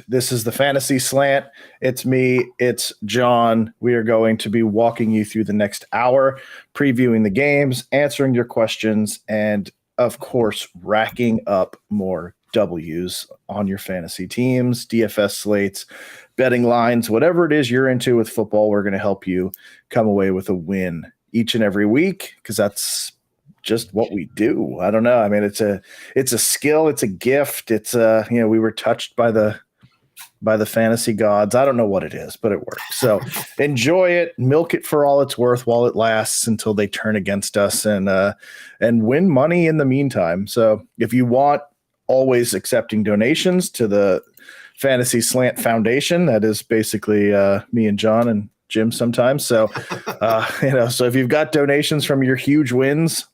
This is the Fantasy Slant. It's me, it's John. We are going to be walking you through the next hour, previewing the games, answering your questions, and of course, racking up more W's on your fantasy teams, DFS slates, betting lines, whatever it is you're into with football. We're going to help you come away with a win each and every week because that's just what we do. I don't know. I mean, it's a skill, it's a gift. It's we were touched by the fantasy gods. I don't know what it is, but it works. So enjoy it, milk it for all it's worth while it lasts until they turn against us, and win money in the meantime. So if you want, always accepting donations to the Fantasy Slant Foundation. That is basically me and John and Jim sometimes. So so if you've got donations from your huge wins,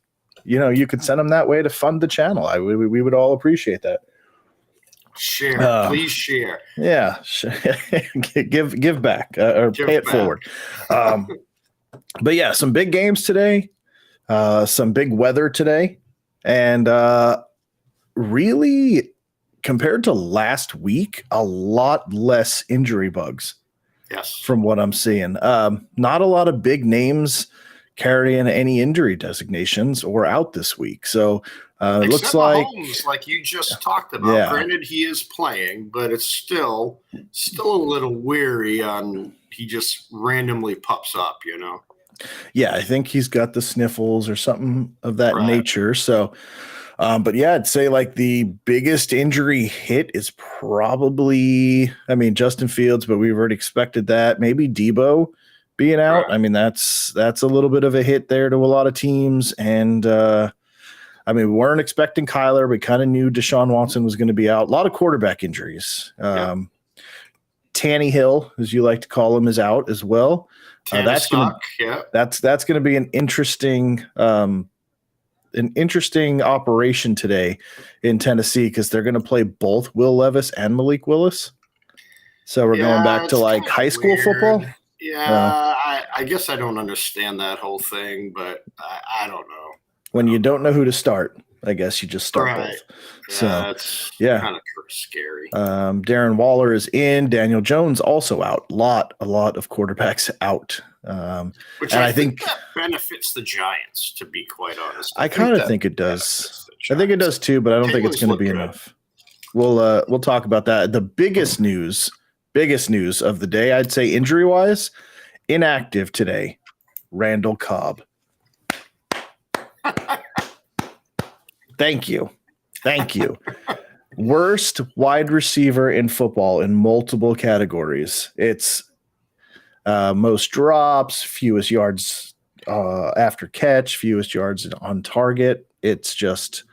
you could send them that way to fund the channel. We would all appreciate that. Share, please share. Yeah, give back or pay it forward. But yeah, some big games today, some big weather today, and really compared to last week, a lot less injury bugs. Yes, from what I'm seeing, not a lot of big names carrying any injury designations or out this week. So it looks like Mahomes, like you just talked about. Yeah. Granted, he is playing, but it's still a little weary on he just randomly pops up, Yeah, I think he's got the sniffles or something of that nature. So, but yeah, I'd say like the biggest injury hit is probably, Justin Fields, but we've already expected that. Maybe Debo being out. Right. That's a little bit of a hit there to a lot of teams. And we weren't expecting Kyler. We kind of knew Deshaun Watson was going to be out. A lot of quarterback injuries. Tannehill, as you like to call him, is out as well. That's going to be an interesting operation today in Tennessee because they're going to play both Will Levis and Malik Willis. So we're going back to like high school football. Yeah, I guess I don't understand that whole thing, but I don't know. When you don't know who to start, I guess you just start both. Yeah, so that's kind of scary. Darren Waller is in. Daniel Jones also out. A lot of quarterbacks out. Which I think that benefits the Giants, to be quite honest. I kind of think it does. I think it does too, but I don't think it's going to be enough. We'll talk about that. The biggest news of the day, I'd say injury-wise, inactive today, Randall Cobb. Thank you. Worst wide receiver in football in multiple categories. It's most drops, fewest yards after catch, fewest yards on target. It's just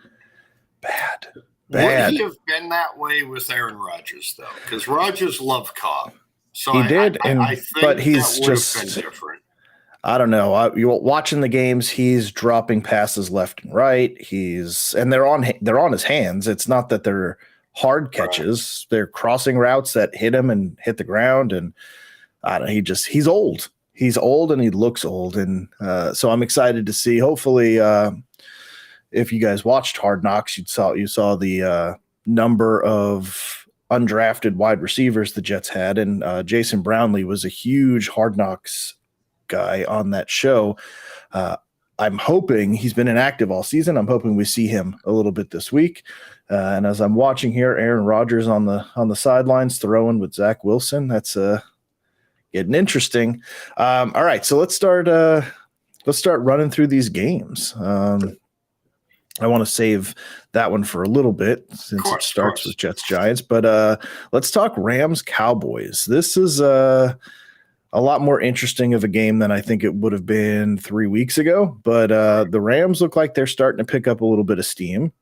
bad. Would he have been that way with Aaron Rodgers, though? Because Rodgers loved Cobb. So he did, I think but he's that just been different. I don't know. You're watching the games. He's dropping passes left and right. They're on his hands. It's not that they're hard catches. Right. They're crossing routes that hit him and hit the ground. And I don't know. He's old. He's old and he looks old. And so I'm excited to see. Hopefully, if you guys watched Hard Knocks, you saw the number of undrafted wide receivers the Jets had, and Jason Brownlee was a huge Hard Knocks guy on that show. I'm hoping he's been inactive all season. I'm hoping we see him a little bit this week. And as I'm watching here, Aaron Rodgers on the sidelines throwing with Zach Wilson. That's getting interesting. All right, so let's start running through these games. I want to save that one for a little bit since it starts with Jets Giants, but let's talk Rams Cowboys. This is a lot more interesting of a game than I think it would have been 3 weeks ago, but the Rams look like they're starting to pick up a little bit of steam.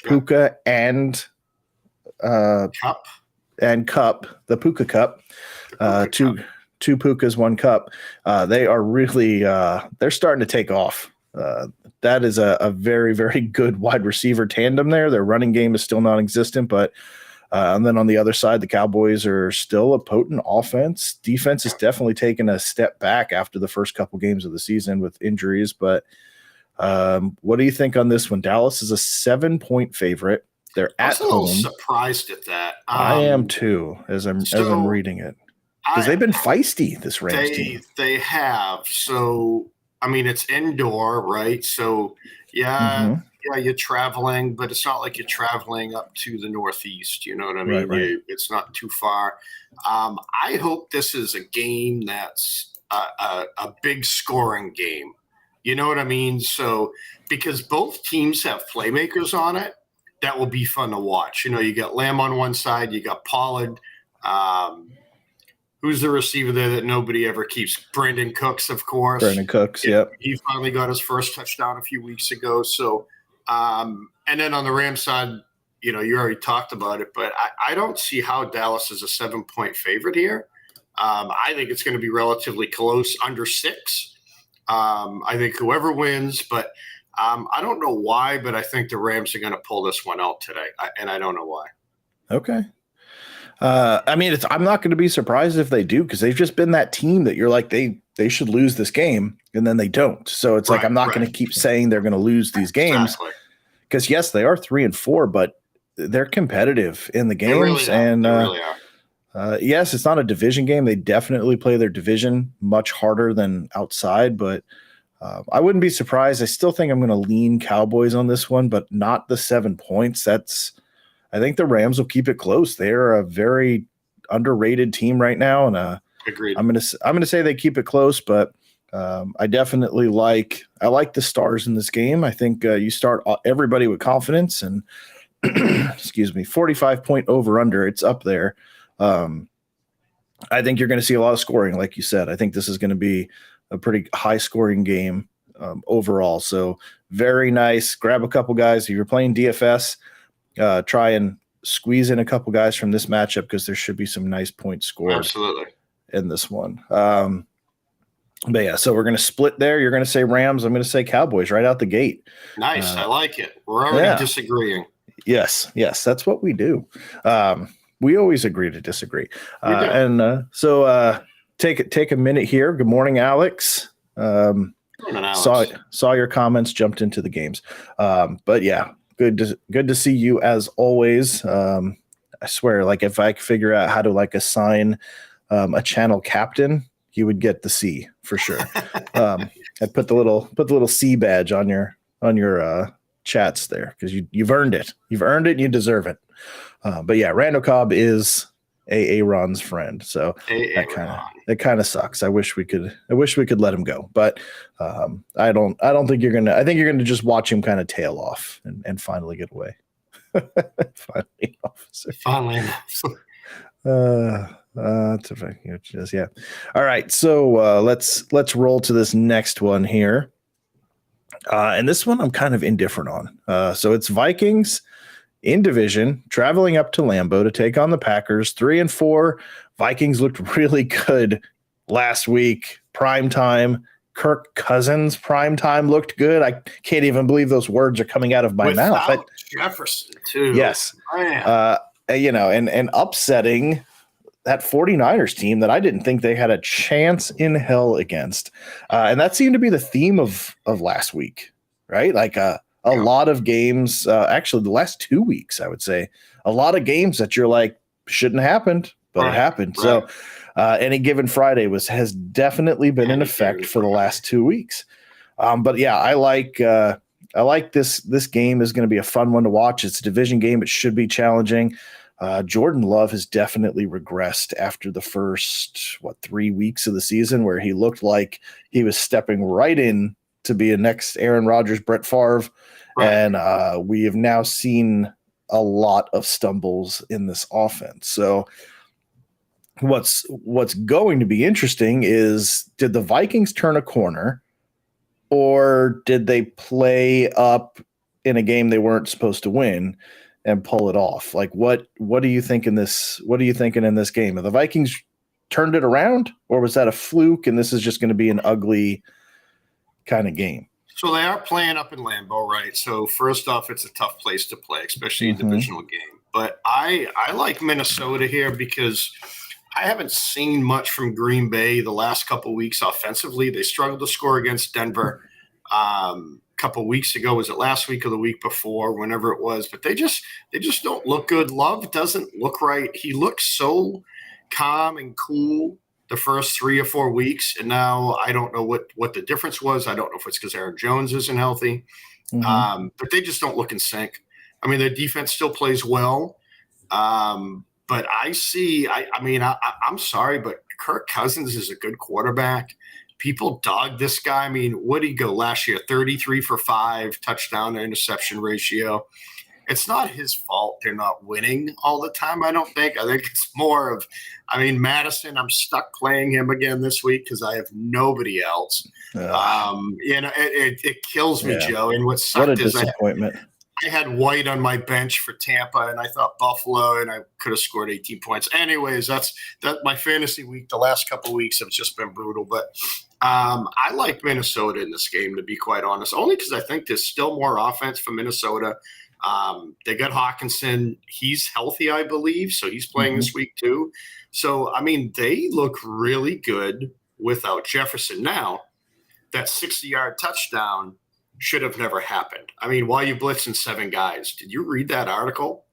Puka and Cup, the Puka Cup, two Pukas, one Cup. They are really they're starting to take off. That is a very, very good wide receiver tandem there. Their running game is still non-existent, but and then on the other side, the Cowboys are still a potent offense. Defense has definitely taken a step back after the first couple games of the season with injuries. But what do you think on this one? Dallas is a 7-point favorite. They're I at was a little home. surprised at that. I am too, as I'm reading it, because they've been feisty. This Rams team. They have. So I mean, it's indoor, right? So yeah, you're traveling, but it's not like you're traveling up to the Northeast. You know what I mean? Right. It's not too far. I hope this is a game that's a big scoring game. You know what I mean? So because both teams have playmakers on it, that will be fun to watch. You know, you got Lamb on one side, you got Pollard. Who's the receiver there that nobody ever keeps? Brandon Cooks, of course. Brandon Cooks, yep. He finally got his first touchdown a few weeks ago. So, and then on the Rams side, you know, you already talked about it, but I don't see how Dallas is a 7-point favorite here. I think it's going to be relatively close, under 6. I think whoever wins, but I don't know why, but I think the Rams are going to pull this one out today, and I don't know why. Okay. I mean, I'm not going to be surprised if they do, because they've just been that team that you're like, they should lose this game, and then they don't. So it's like, I'm not going to keep saying they're going to lose these games, because yes, they are 3-4, but they're competitive in the games. They really are. Yes, it's not a division game. They definitely play their division much harder than outside, but I wouldn't be surprised. I still think I'm going to lean Cowboys on this one, but not the 7 points. I think the Rams will keep it close. They're a very underrated team right now, and agreed. I'm gonna say they keep it close, but I definitely like the stars in this game. I think you start everybody with confidence, and excuse me, 45-point over under. It's up there. I think you're going to see a lot of scoring, like you said. I think this is going to be a pretty high scoring game overall. So very nice. Grab a couple guys. If you're playing DFS, try and squeeze in a couple guys from this matchup, because there should be some nice points scored. Absolutely. In this one. But yeah, so we're going to split there. You're going to say Rams. I'm going to say Cowboys right out the gate. Nice. I like it. We're already disagreeing. Yes, that's what we do. We always agree to disagree. So take a minute here. Good morning, Alex. Good morning, Alex. Saw your comments, jumped into the games. But yeah, good to see you as always. I swear, like, if I could figure out how to like assign a channel captain, you would get the C for sure. I'd put the little C badge on your chats there, because you've earned it. You've earned it and you deserve it. But yeah, Randall Cobb is Aaron's friend, so that kind of sucks. I wish we could let him go, but I don't think you're gonna. I think you're gonna just watch him kind of tail off and finally get away. Finally, officer. Finally. That's a fact. Yeah. All right, so let's roll to this next one here. And this one I'm kind of indifferent on. So it's Vikings in division, traveling up to Lambeau to take on the Packers. 3-4. Vikings looked really good last week. Prime time. Kirk Cousins prime time looked good. I can't even believe those words are coming out of my mouth. Jefferson too. Yes. And upsetting that 49ers team that I didn't think they had a chance in hell against. And that seemed to be the theme of last week, right? Like a lot of games, actually the last 2 weeks, I would say, a lot of games that you're like, shouldn't have happened, but it happened. Right. So Any Given Friday has definitely been in effect for the last 2 weeks. But yeah, I like this game is going to be a fun one to watch. It's a division game. It should be challenging. Jordan Love has definitely regressed after the first 3 weeks of the season, where he looked like he was stepping right in to be a next Aaron Rodgers, Brett Favre. Right. And we have now seen a lot of stumbles in this offense. So what's going to be interesting is, did the Vikings turn a corner, or did they play up in a game they weren't supposed to win and pull it off? Like, what do you think in this? What are you thinking in this game? Have the Vikings turned it around, or was that a fluke and this is just going to be an ugly kind of game? So they are playing up in Lambeau, right? So first off, it's a tough place to play, especially a divisional game. But I like Minnesota here because I haven't seen much from Green Bay the last couple of weeks offensively. They struggled to score against Denver. couple of weeks ago. Was it last week or the week before? Whenever it was, but they just don't look good. Love doesn't look right. He looks so calm and cool the first 3 or 4 weeks, and now I don't know what the difference was. I don't know if it's because Aaron Jones isn't healthy, but they just don't look in sync. I mean, their defense still plays well, but I see. I'm sorry, but Kirk Cousins is a good quarterback. People dog this guy. I mean, what did he go last year? 33 for 5, touchdown to interception ratio. It's not his fault they're not winning all the time, I don't think. I think it's more of, Madison, I'm stuck playing him again this week because I have nobody else. It kills me, Joe. And what sucked what a is disappointment. I had White on my bench for Tampa, and I thought Buffalo, and I could have scored 18 points. Anyways, that's my fantasy week. The last couple of weeks have just been brutal. But I like Minnesota in this game, to be quite honest, only because I think there's still more offense for Minnesota. They got Hawkinson. He's healthy, I believe, so he's playing this week too. So, they look really good without Jefferson. Now, that 60-yard touchdown should have never happened. Why are you blitzing 7 guys? Did you read that article?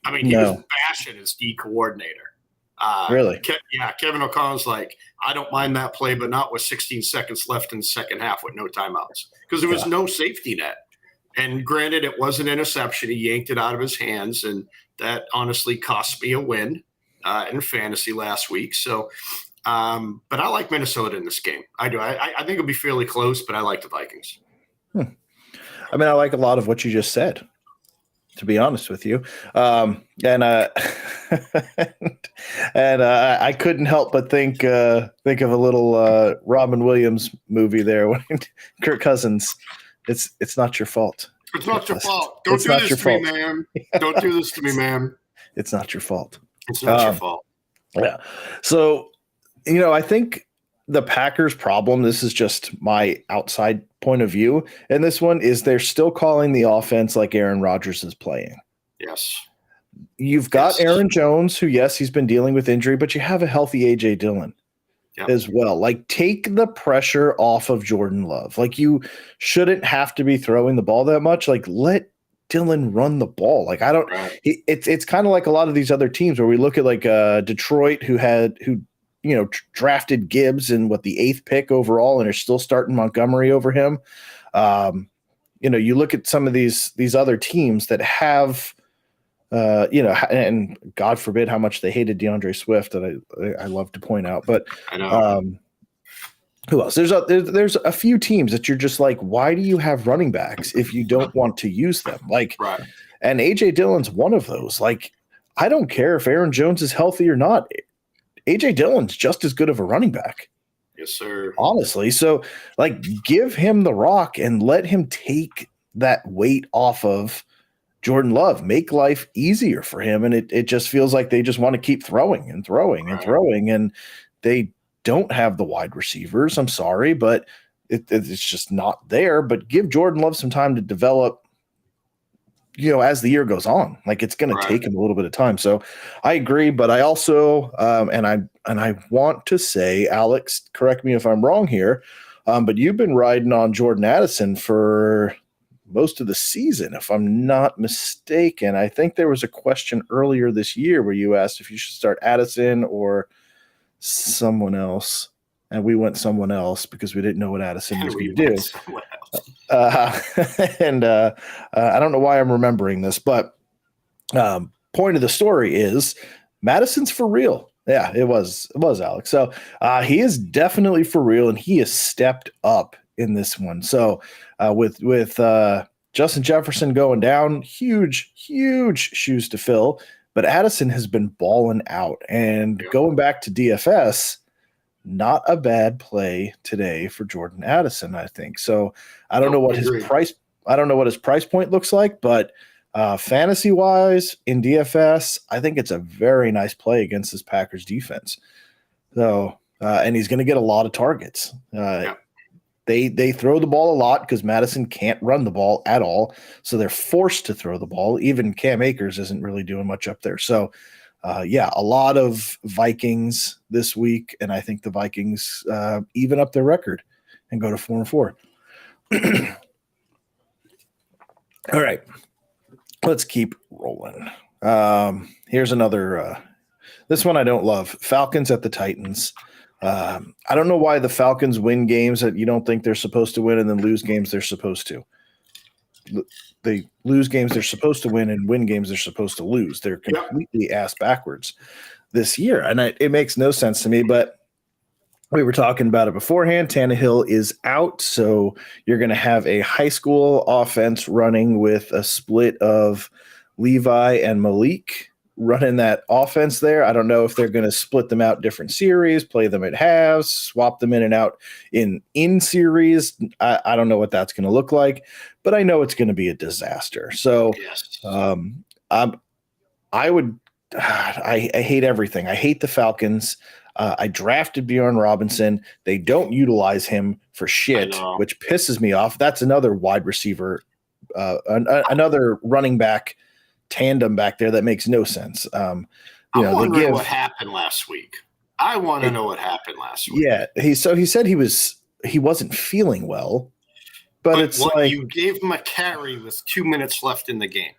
He was bashing his D coordinator. Really? Kevin O'Connell's like, I don't mind that play, but not with 16 seconds left in the second half with no timeouts, because there was no safety net. And granted, it was an interception. He yanked it out of his hands, and that honestly cost me a win in fantasy last week. So, but I like Minnesota in this game. I do. I think it'll be fairly close, but I like the Vikings. I like a lot of what you just said, to be honest with you. And I couldn't help but think of a little Robin Williams movie there when Kirk Cousins. It's not your fault. It's not your fault. Don't do this to me, man. Don't do this to me, man. It's not your fault. It's not your fault. Yeah. So, I think the Packers' problem, this is just my outside point of view, and this one is they're still calling the offense like Aaron Rodgers is playing. Yes. You've got Aaron Jones, who, yes, he's been dealing with injury, but you have a healthy A.J. Dillon. As well. Take the pressure off of Jordan Love. You shouldn't have to be throwing the ball that much. Let Dillon run the ball. It's kind of like a lot of these other teams where we look at Detroit, who drafted Gibbs in the 8th pick overall and are still starting Montgomery over him. You look at some of these other teams that have and God forbid how much they hated DeAndre Swift, that I love to point out. But I know. Who else? There's a few teams that you're just like, why do you have running backs if you don't want to use them? Right. And AJ Dillon's one of those. I don't care if Aaron Jones is healthy or not. AJ Dillon's just as good of a running back. Yes, sir. Honestly. So give him the rock and let him take that weight off of Jordan Love, make life easier for him. And it just feels like they just want to keep throwing and throwing and throwing. And they don't have the wide receivers. I'm sorry, but it's just not there. But give Jordan Love some time to develop, as the year goes on. It's going to take him a little bit of time. So I agree. But I also, and I want to say, Alex, correct me if I'm wrong here, but you've been riding on Jordan Addison for most of the season, if I'm not mistaken. I think there was a question earlier this year where you asked if you should start Addison or someone else, and we went someone else because we didn't know what Addison was going to do. I don't know why I'm remembering this, but point of the story is Madison's for real. Yeah, it was Alex. So he is definitely for real, and he has stepped up in this one. So with Justin Jefferson going down, huge shoes to fill, but Addison has been balling out. And going back to DFS, not a bad play today for Jordan Addison, I think. So I don't know what his price point looks like, but fantasy wise in DFS, I think it's a very nice play against this Packers defense. So and he's going to get a lot of targets. They throw the ball a lot because Madison can't run the ball at all. So they're forced to throw the ball. Even Cam Akers isn't really doing much up there. So, a lot of Vikings this week. And I think the Vikings even up their record and go to 4-4. All right. Let's keep rolling. Here's another. This one I don't love. Falcons at the Titans. I don't know why the Falcons win games that you don't think they're supposed to win and then lose games they're supposed to. They lose games they're supposed to win and win games they're supposed to lose. They're completely ass backwards this year. And it makes no sense to me, but we were talking about it beforehand. Tannehill is out, so you're going to have a high school offense running with a split of Levi and Malik running that offense there. I don't know if they're going to split them out different series, play them at halves, swap them in and out in series. I don't know what that's going to look like, but I know it's going to be a disaster. So I hate everything. I hate the Falcons. I drafted Bjorn Robinson. They don't utilize him for shit, which pisses me off. That's another wide receiver, another running back tandem back there that makes no sense. I'm wondering what happened last week. I want to know what happened last week. Yeah, he said he wasn't feeling well, but it's like you gave him a carry with 2 minutes left in the game.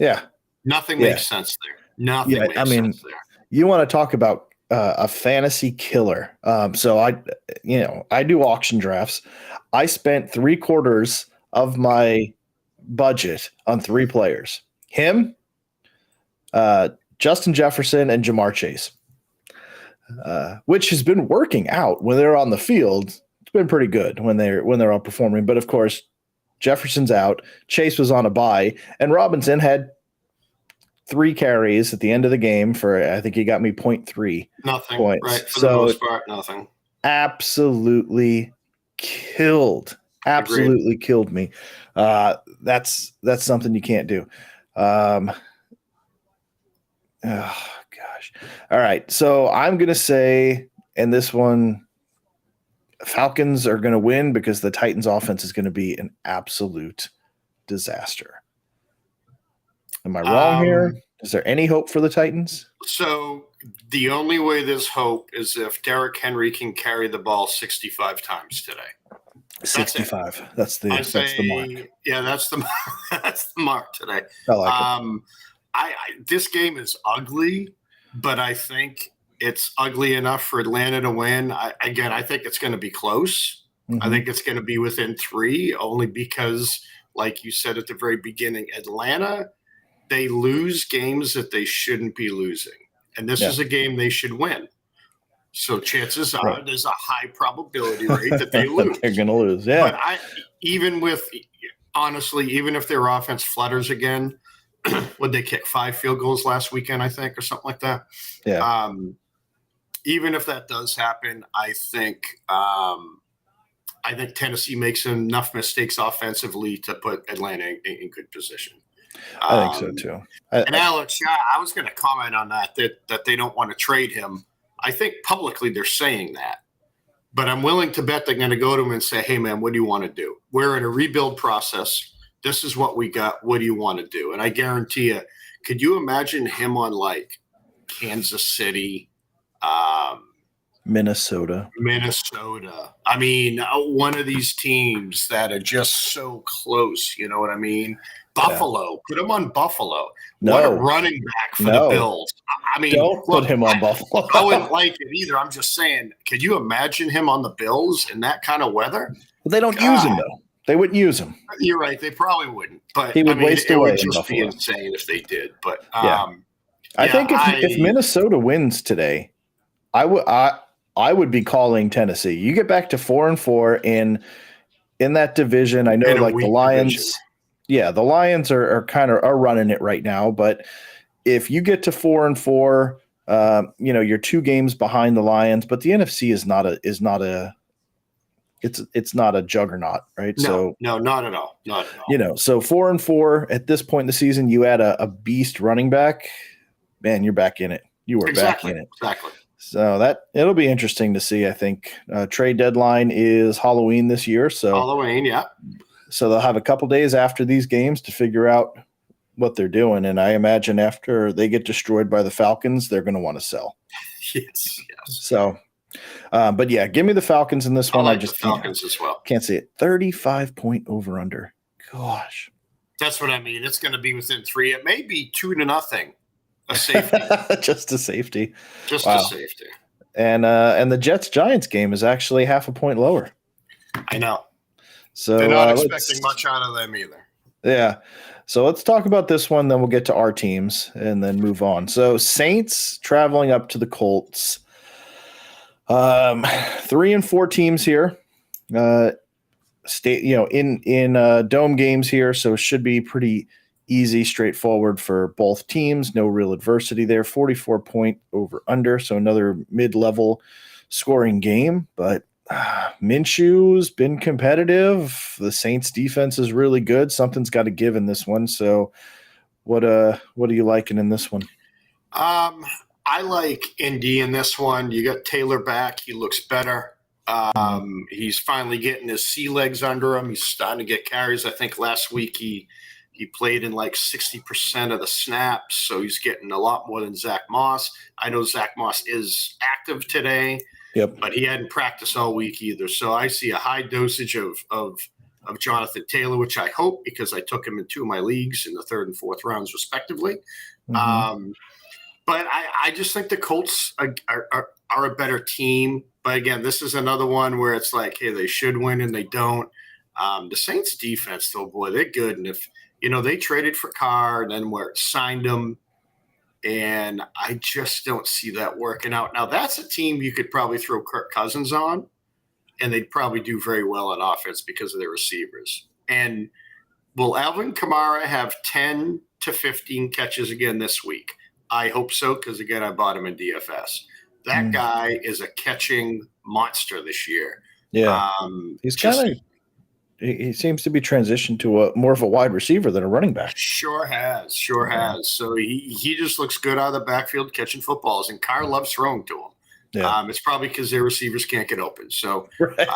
Yeah, nothing makes sense there. Nothing makes sense there. You want to talk about a fantasy killer. So I do auction drafts. I spent 3/4 of my budget on 3 players. Him, Justin Jefferson, and Jamar Chase, which has been working out when they're on the field. It's been pretty good when they're all performing. But of course, Jefferson's out. Chase was on a bye, and Robinson had 3 carries at the end of the game for, I think he got me 0.3 points. Right, for the most part, nothing. Absolutely killed. Absolutely killed me. That's something you can't do. Oh gosh. All right. So I'm going to say, and this one, Falcons are going to win because the Titans offense is going to be an absolute disaster. Am I wrong here? Is there any hope for the Titans? So the only way there's hope is if Derrick Henry can carry the ball 65 times today. 65. That's the mark. Yeah, that's the mark today. I like it. This game is ugly, but I think it's ugly enough for Atlanta to win. I think it's going to be close. Mm-hmm. I think it's going to be within 3, only because, like you said at the very beginning, Atlanta, they lose games that they shouldn't be losing. And this is a game they should win. So chances are there's a high probability rate that they lose. They're going to lose, yeah. But even if their offense flutters again, would they kick 5 field goals last weekend, I think, or something like that? Yeah. Even if that does happen, I think Tennessee makes enough mistakes offensively to put Atlanta in good position. I think so too. And Alex, I was going to comment on that they don't want to trade him. I think publicly they're saying that, but I'm willing to bet they're going to go to him and say, "Hey, man, what do you want to do? We're in a rebuild process. This is what we got. What do you want to do?" And I guarantee you, could you imagine him on like Kansas City, Minnesota? I mean, one of these teams that are just so close. You know what I mean? Buffalo. Put him on Buffalo. No. What a running back for the Bills. I mean, don't put him on Buffalo. I wouldn't like it either. I'm just saying, could you imagine him on the Bills in that kind of weather? Well, they don't use him, though. They wouldn't use him. You're right. They probably wouldn't. But he would waste away. It would just be insane if they did. But I think if Minnesota wins today, I would be calling Tennessee. You get back to 4-4 in that division. I know, like the Lions. Division. Yeah, the Lions are running it right now, but if you get to 4-4, you're 2 games behind the Lions, but the NFC is not a juggernaut, right? No, not at all. Not at all. So 4-4 at this point in the season, you add a beast running back, man, you're back in it. You are back in it. Exactly. So it'll be interesting to see. I think trade deadline is Halloween this year. So Halloween, yeah. So they'll have a couple days after these games to figure out what they're doing. And I imagine after they get destroyed by the Falcons, they're going to want to sell. Yes. So, but yeah, give me the Falcons in this one. I just Falcons as well. Can't see it. 35-point over under. Gosh. That's what I mean. It's going to be within 3. It may be 2-0, a safety. Just a safety. Just Wow. a safety. And the Jets-Giants game is actually half a point lower. I know. So they're not expecting much out of them either. Yeah. So let's talk about this one, then we'll get to our teams and then move on. So Saints traveling up to the Colts. 3 and 4 teams here. In dome games here, so it should be pretty easy, straightforward for both teams. No real adversity there. 44-point over under, so another mid-level scoring game. But Minshew's been competitive. The Saints defense is really good. Something's got to give in this one. So what are you liking in this one? I like Indy in this one. You got Taylor back. He looks better. He's finally getting his sea legs under him. He's starting to get carries. I think last week he played in like 60% of the snaps, so he's getting a lot more than Zach Moss. I know Zach Moss is active today, but he hadn't practiced all week either. So I see a high dosage of Jonathan Taylor, which I hope, because I took him in 2 of my leagues in the 3rd and 4th rounds respectively. But I just think the Colts are a better team. But again, this is another one where it's like, hey, they should win and they don't. The Saints defense, though, boy, they're good. And if, they traded for Carr and then signed him, and I just don't see that working out. Now, that's a team you could probably throw Kirk Cousins on, and they'd probably do very well on offense because of their receivers. And will Alvin Kamara have 10 to 15 catches again this week? I hope so, because, again, I bought him in DFS. That guy is a catching monster this year. Yeah. He's he seems to be transitioned to more of a wide receiver than a running back. Sure has. So he just looks good out of the backfield catching footballs, and Carr loves throwing to him. Yeah. It's probably because their receivers can't get open. So what's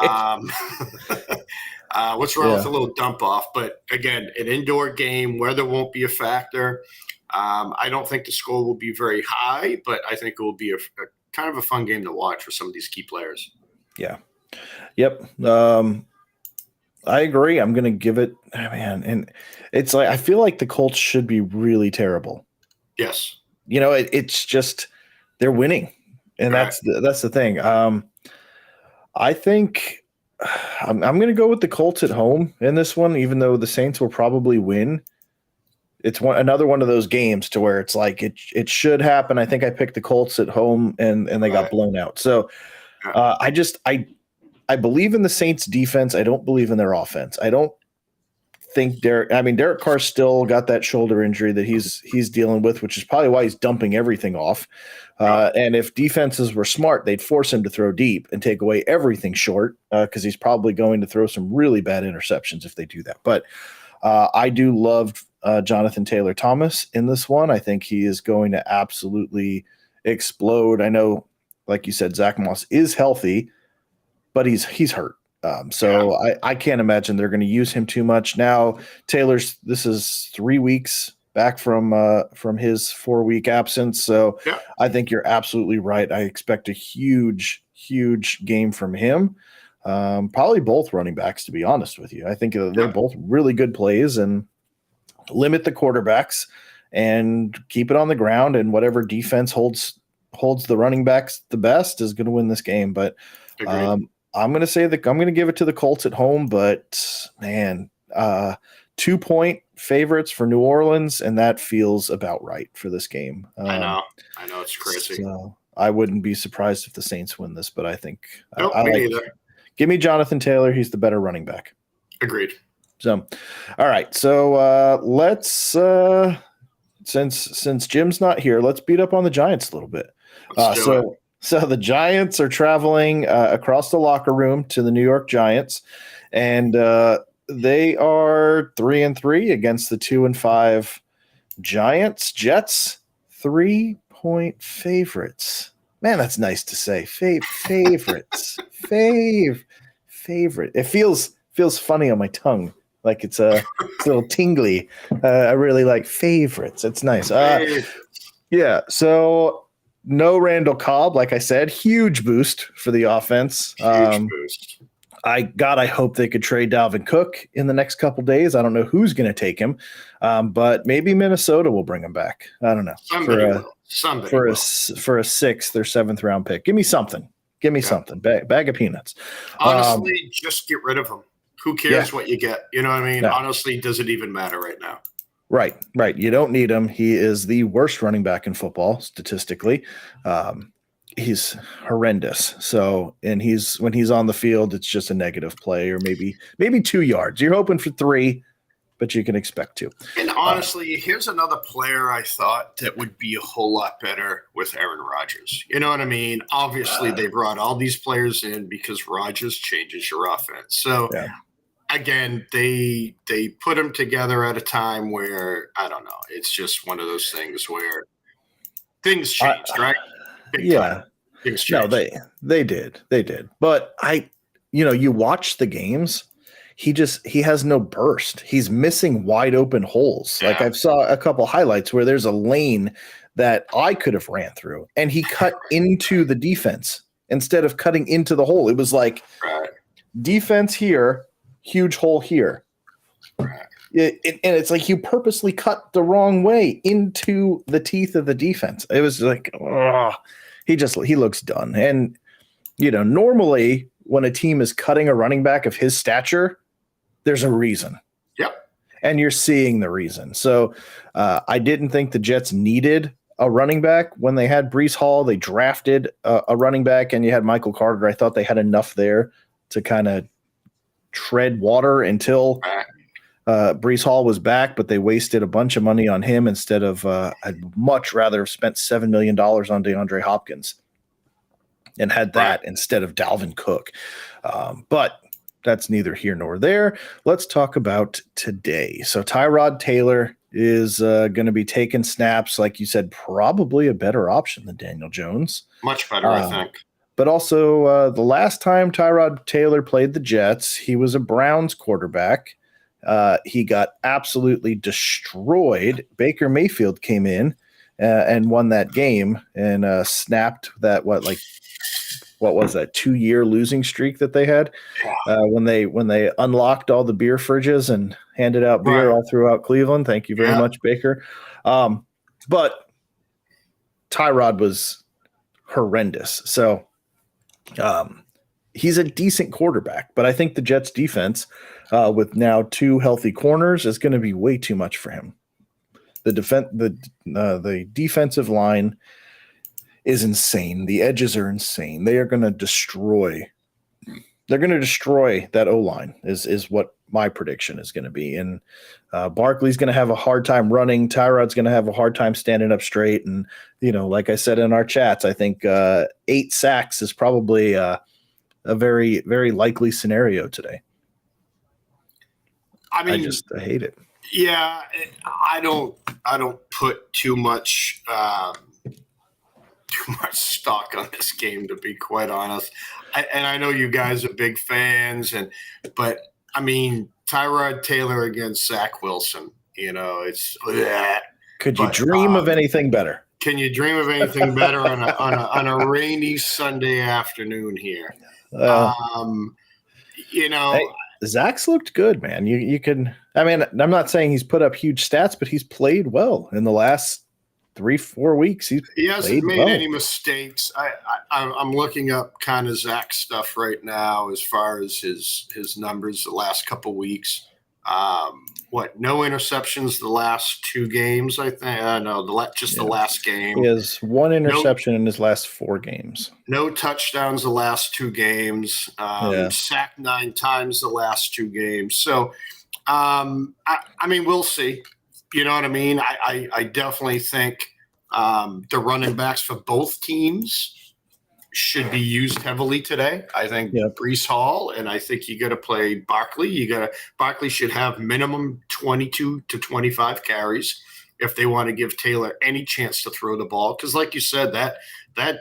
wrong with a little dump off? But again, an indoor game, weather won't be a factor. I don't think the score will be very high, but I think it will be a kind of a fun game to watch for some of these key players. Yeah. Yep. I agree. I'm going to give it, and it's like, I feel like the Colts should be really terrible. Yes. It's just, they're winning. And that's the thing. I think I'm going to go with the Colts at home in this one, even though the Saints will probably win. It's another one of those games to where it's like it should happen. I think I picked the Colts at home and they got blown out. So I believe in the Saints defense. I don't believe in their offense. I don't think Derek Carr still got that shoulder injury that he's dealing with, which is probably why he's dumping everything off. And if defenses were smart, they'd force him to throw deep and take away everything short, because he's probably going to throw some really bad interceptions if they do that. But I do love Jonathan Taylor Thomas in this one. I think he is going to absolutely explode. I know, like you said, Zach Moss is healthy, but he's hurt. I can't imagine they're going to use him too much. Now, this is 3 weeks back from his 4-week absence. So I think you're absolutely right. I expect a huge, huge game from him. Probably both running backs, to be honest with you. I think they're both really good plays, and limit the quarterbacks and keep it on the ground, and whatever defense holds the running backs the best is going to win this game. But I'm going to say that I'm going to give it to the Colts at home, but man, 2-point favorites for New Orleans, and that feels about right for this game. I know it's crazy. So I wouldn't be surprised if the Saints win this, but I think give me Jonathan Taylor. He's the better running back. Agreed. So, all right. So let's since Jim's not here, let's beat up on the Giants a little bit. So the Giants are traveling across the locker room to the New York Giants, and they are 3-3 against the 2-5 Giants. Jets 3-point favorites. Man, that's nice to say. Favorites. Favorite. It feels funny on my tongue. Like it's a little tingly. I really like favorites. It's nice. Yeah. So no Randall Cobb, like I said, huge boost for the offense. Huge boost. I hope they could trade Dalvin Cook in the next couple days. I don't know who's going to take him, but maybe Minnesota will bring him back. I don't know. Somebody will. For a sixth or seventh round pick. Give me something. Give me something. Bag of peanuts. Honestly, just get rid of him. Who cares what you get? You know what I mean? No. Honestly, does it even matter right now? Right. You don't need him. He is the worst running back in football statistically. He's horrendous. So, and when he's on the field, it's just a negative play, or maybe 2 yards. You're hoping for 3, but you can expect 2. And honestly, here's another player I thought that would be a whole lot better with Aaron Rodgers. You know what I mean? Obviously, they brought all these players in because Rodgers changes your offense. So, again, they put them together at a time where, I don't know, it's just one of those things where things changed, right? Big time. Things changed. No, they did. But you watch the games, he has no burst. He's missing wide open holes. Like I've saw a couple highlights where there's a lane that I could have ran through and he cut into the defense instead of cutting into the hole. It was like defense here, huge hole here. Right. And it's like you purposely cut the wrong way into the teeth of the defense. It was like, he looks done. And, normally when a team is cutting a running back of his stature, there's a reason. Yep. And you're seeing the reason. So I didn't think the Jets needed a running back when they had Breece Hall. They drafted a running back, and you had Michael Carter. I thought they had enough there to kind of tread water until Breece Hall was back, but they wasted a bunch of money on him instead of I'd much rather have spent $7 million on DeAndre Hopkins and had that instead of Dalvin Cook. But that's neither here nor there. Let's talk about today. So Tyrod Taylor is going to be taking snaps, like you said, probably a better option than Daniel Jones. Much better, I think. But also the last time Tyrod Taylor played the Jets, he was a Browns quarterback. He got absolutely destroyed. Baker Mayfield came in and won that game and snapped that, what was that 2-year losing streak that they had when they unlocked all the beer fridges and handed out beer all throughout Cleveland. Thank you very much, Baker. But Tyrod was horrendous. So he's a decent quarterback, but I think the Jets defense with now 2 healthy corners is going to be way too much for him. The defensive line is insane. The edges are insane. They are going to destroy. They're going to destroy that O-line is what my prediction is going to be. And Barkley's going to have a hard time running. Tyrod's going to have a hard time standing up straight. And, like I said in our chats, I think 8 sacks is probably a very, very likely scenario today. I mean, I hate it. Yeah, I don't put too much stock on this game, to be quite honest. And I know you guys are big fans, but I mean, Tyrod Taylor against Zach Wilson, it's. Could you dream of anything better? Can you dream of anything better on a rainy Sunday afternoon here? Hey, Zach's looked good, man. You can. I mean, I'm not saying he's put up huge stats, but he's played well in the last 3-4 weeks. He hasn't made any mistakes. I'm looking up kind of Zach stuff right now as far as his numbers the last couple weeks. No interceptions the last 2 games, I think. No, the last game. He has 1 interception in his last 4 games. No touchdowns the last 2 games. Sacked 9 times the last 2 games. So, I mean, we'll see. You know what I mean? I definitely think the running backs for both teams should be used heavily today. I think Breece Hall, and I think you got to play Barkley. Barkley should have minimum 22 to 25 carries if they want to give Taylor any chance to throw the ball. Because, like you said, that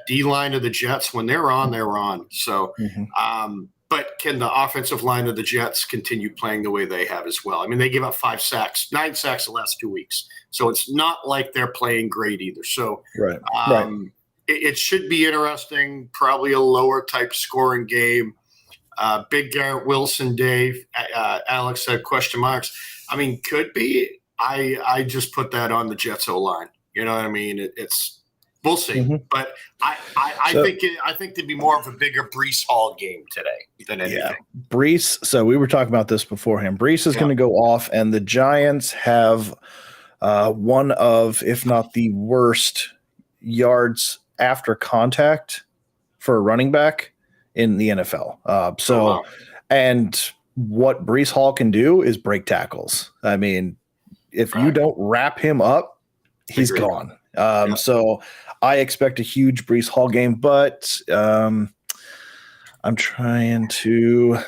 D line of the Jets, when they're on, they're on. So, but can the offensive line of the Jets continue playing the way they have as well? I mean, they give up 9 sacks the last 2 weeks. So it's not like they're playing great either. So, It should be interesting, probably a lower type scoring game. Big Garrett Wilson, Dave. Alex said question marks. I mean, could be. I just put that on the Jets O line. You know what I mean? It's we'll see. Mm-hmm. But I think there'd be more of a bigger Brees Hall game today than anything. Yeah, Brees. So we were talking about this beforehand. Brees is going to go off, and the Giants have one of, if not the worst, yards after contact for a running back in the NFL. And what Brees Hall can do is break tackles. I mean, if you don't wrap him up, he's gone. So I expect a huge Brees Hall game, but I'm trying to,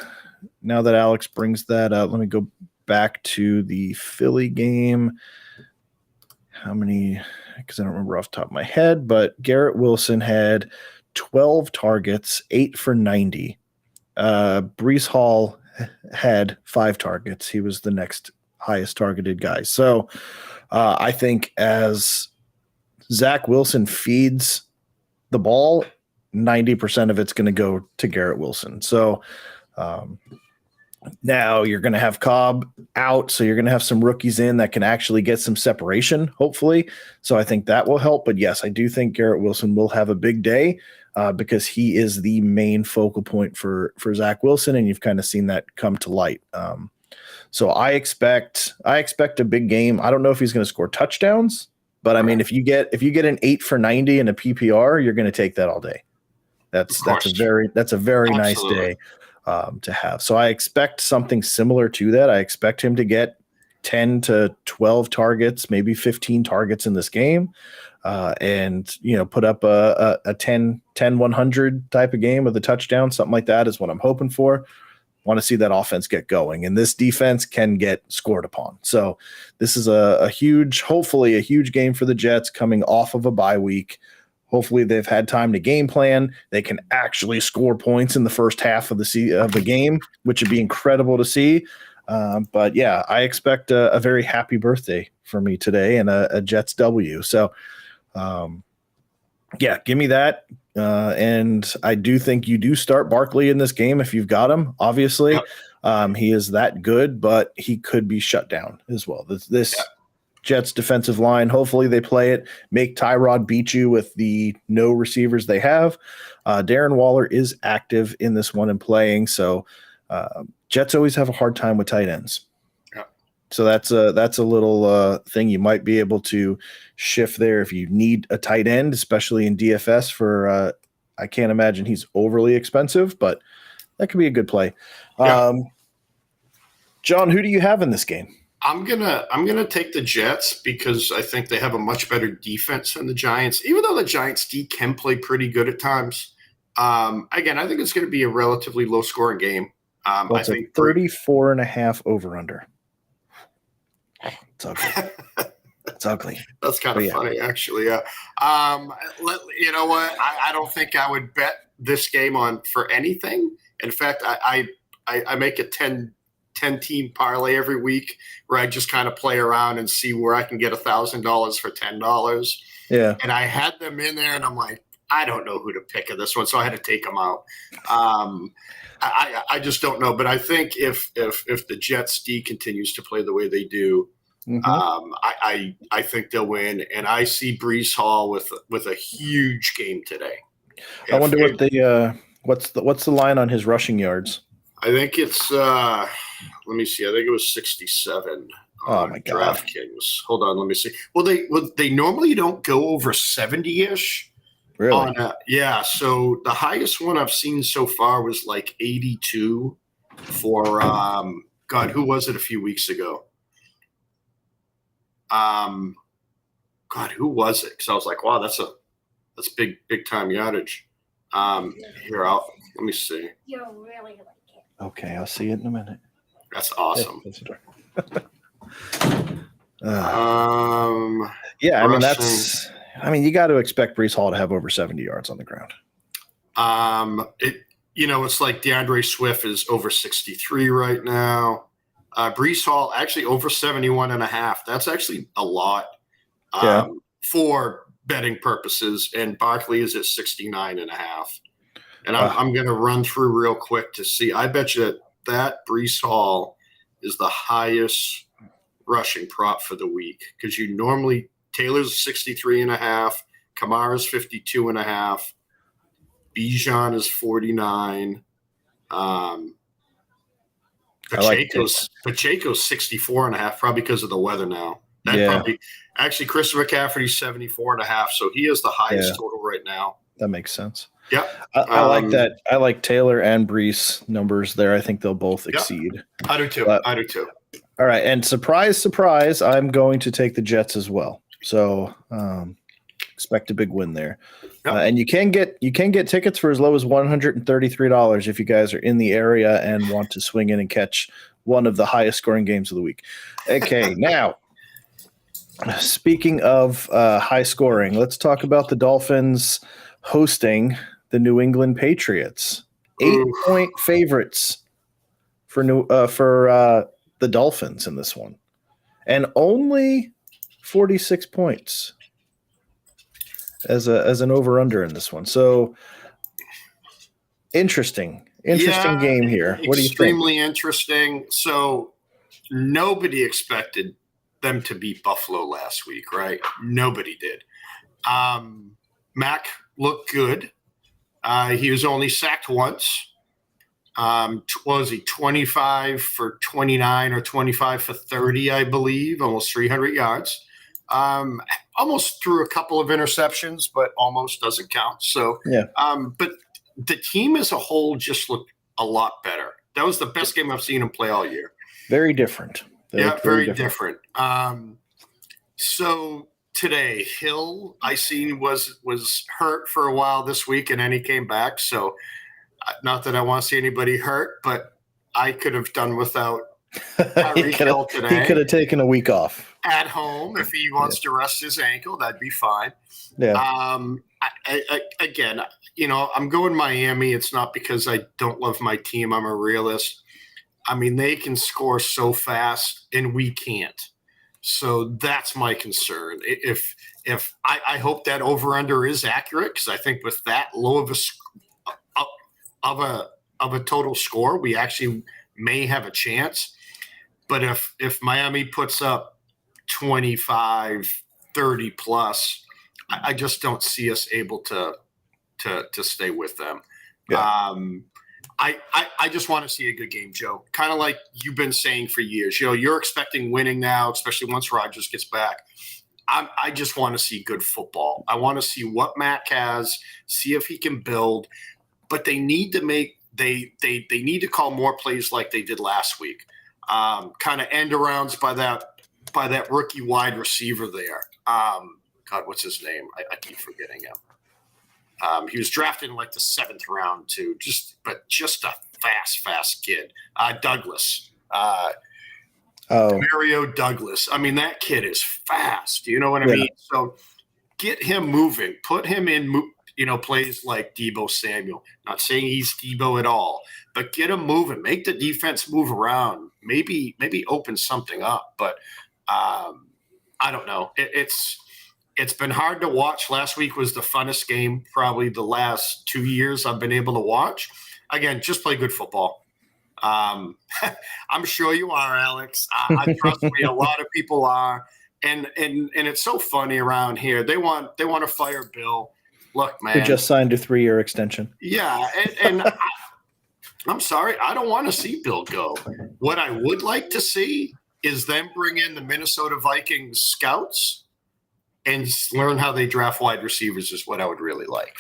now that Alex brings that up, let me go back to the Philly game. How many, because I don't remember off the top of my head, but Garrett Wilson had 12 targets, 8 for 90. Brees Hall had 5 targets. He was the next highest targeted guy. So I think as Zach Wilson feeds the ball, 90% of it's going to go to Garrett Wilson. So now you're going to have Cobb out, so you're going to have some rookies in that can actually get some separation, hopefully. So I think that will help. But yes, I do think Garrett Wilson will have a big day because he is the main focal point for Zach Wilson, and you've kind of seen that come to light. So I expect a big game. I don't know if he's going to score touchdowns, but I mean, if you get an 8 for 90 in a PPR, you're going to take that all day. That's a very nice day to have. So I expect something similar to that. I expect him to get 10 to 12 targets, maybe 15 targets in this game, and put up a 10-100 type of game with a touchdown, something like that is what I'm hoping for. Want to see that offense get going, and this defense can get scored upon. So this is hopefully a huge game for the Jets coming off of a bye week. Hopefully they've had time to game plan. They can actually score points in the first half of the game, which would be incredible to see. But yeah, I expect a very happy birthday for me today and a Jets W. So give me that. And I do think you do start Barkley in this game if you've got him, obviously. Yep. He is that good, but he could be shut down as well. This Jets defensive line, hopefully they play it, make Tyrod beat you with the no receivers they have. Darren Waller is active in this one and playing, so Jets always have a hard time with tight ends. So that's a little thing you might be able to shift there if you need a tight end, especially in DFS for I can't imagine he's overly expensive, but that could be a good play. John, who do you have in this game? I'm gonna take the Jets because I think they have a much better defense than the Giants, even though the Giants D can play pretty good at times. Again, I think it's going to be a relatively low scoring game. I think 34.5 over under. It's ugly. It's ugly. That's kind of funny, actually. Yeah. You know what? I don't think I would bet this game on for anything. In fact, I make a 10 team parlay every week where I just kind of play around and see where I can get $1,000 for $10. Yeah. And I had them in there and I'm like, I don't know who to pick in this one. So I had to take them out. I just don't know. But I think if the Jets D continues to play the way they do, I think they'll win. And I see Brees Hall with a huge game today. I wonder what what's the line on his rushing yards? I think it's let me see. I think it was 67. Oh my God! DraftKings. Hold on, let me see. Well, they normally don't go over 70-ish. Really? Yeah. So the highest one I've seen so far was like 82 for God. Who was it a few weeks ago? God, who was it? Because I was like, wow, that's big time yardage. Here, let me see. You'll really like it. Okay, I'll see it in a minute. That's awesome. Yeah, I mean, you got to expect Brees Hall to have over 70 yards on the ground. It's like DeAndre Swift is over 63 right now. Brees Hall actually over 71.5. That's actually a lot for betting purposes. And Barkley is at 69.5. And I'm going to run through real quick to see. I bet you that Breece Hall is the highest rushing prop for the week, because you normally Taylor's 63.5, Kamara's 52.5, Bijan is 49. Pacheco's 64.5, probably because of the weather now. Actually Christian McCaffrey's 74.5, so he is the highest total right now. That makes sense. Yeah. I like that. I like Taylor and Breece numbers there. I think they'll both exceed. I do too. All right. And surprise, surprise, I'm going to take the Jets as well. So expect a big win there. Yep. And you can get tickets for as low as $133 if you guys are in the area and want to swing in and catch one of the highest scoring games of the week. Okay. Now, speaking of high scoring, let's talk about the Dolphins hosting the New England Patriots. 8-point favorites for the Dolphins in this one, and only 46 points as an over under in this one. So interesting game here. What do you think? Extremely interesting. So nobody expected them to beat Buffalo last week, right? Nobody did. Mac looked good. He was only sacked once. Was he 25 for 29 or 25 for 30, I believe, almost 300 yards. Almost threw a couple of interceptions, but almost doesn't count. So, but the team as a whole just looked a lot better. That was the best game I've seen him play all year. Very different. Very different. So today, Hill, I seen was hurt for a while this week, and then he came back. So not that I want to see anybody hurt, but I could have done without Hill today. He could have taken a week off at home if he wants to rest his ankle. That'd be fine. Yeah. Again, I'm going Miami. It's not because I don't love my team. I'm a realist. I mean, they can score so fast, and we can't. So that's my concern. If I hope that over/under is accurate, because I think with that low of a total score, we actually may have a chance. But if Miami puts up 25, 30 plus, I just don't see us able to stay with them. Yeah. I just want to see a good game, Joe. Kind of like you've been saying for years. You're expecting winning now, especially once Rodgers gets back. I just want to see good football. I want to see what Mac has, see if he can build. But they need to they need to call more plays like they did last week. Kind of end arounds by that rookie wide receiver there. God, what's his name? I keep forgetting him. He was drafted in like the 7th round too. Just a fast kid. Douglas. Mario Douglas. I mean, that kid is fast. You know what I mean? So get him moving. Put him in plays like Deebo Samuel. Not saying he's Deebo at all, but get him moving. Make the defense move around. Maybe open something up. But I don't know. It's been hard to watch. Last week was the funnest game probably the last 2 years I've been able to watch. Again, just play good football. I'm sure you are, Alex. I trust me. A lot of people are, and it's so funny around here. They want to fire Bill. Look, man, who just signed a 3-year extension. Yeah, and I'm sorry, I don't want to see Bill go. What I would like to see is them bring in the Minnesota Vikings scouts and learn how they draft wide receivers is what I would really like.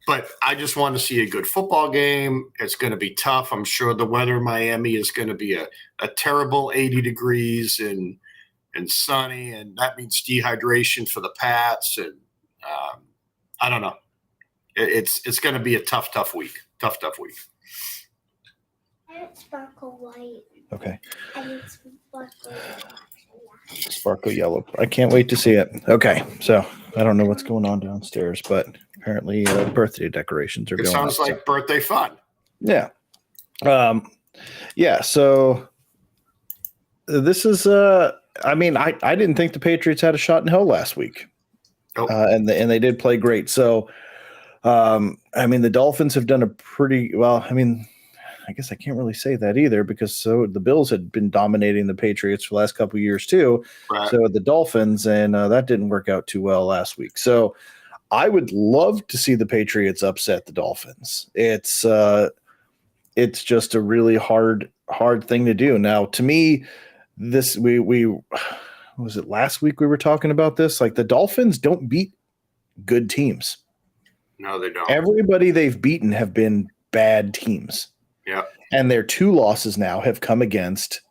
But I just want to see a good football game. It's going to be tough. I'm sure the weather in Miami is going to be a terrible 80 degrees and sunny, and that means dehydration for the Pats. And I don't know. It's going to be a tough week. Tough week. Sparkle white. Okay. Sparkle yellow. I can't wait to see it. Okay, so I don't know what's going on downstairs, but apparently birthday decorations are going on. It sounds like birthday fun. Yeah. So this is I mean, I didn't think the Patriots had a shot in hell last week. Nope. And they did play great. So I mean, the Dolphins have done a pretty well. I mean, I guess I can't really say that either because the Bills had been dominating the Patriots for the last couple of years too. Right. So the Dolphins, and that didn't work out too well last week. So I would love to see the Patriots upset the Dolphins. It's just a really hard thing to do. Now, to me, this we was it last week we were talking about this? Like the Dolphins don't beat good teams. No, they don't. Everybody they've beaten have been bad teams. Yeah. And their 2 losses now have come against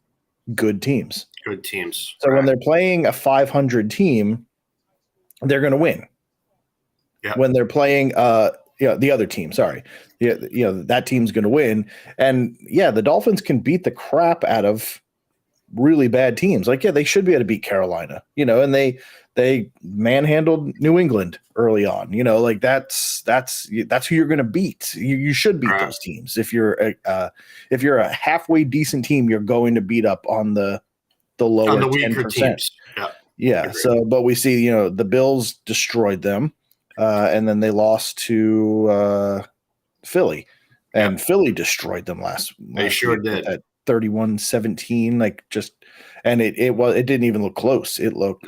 good teams. Good teams. So when they're playing a 500 team, they're going to win. Yeah. When they're playing the other team, sorry. That team's going to win. And the Dolphins can beat the crap out of really bad teams. Like, they should be able to beat Carolina, and they manhandled New England early on, like that's who you're going to beat. You should beat those teams. If you're a halfway decent team, you're going to beat up on the lower on the weaker 10%. teams. Yeah. So, but we see, the Bills destroyed them, and then they lost to Philly, and Philly destroyed them last They sure week did. At 31-17, and it didn't even look close.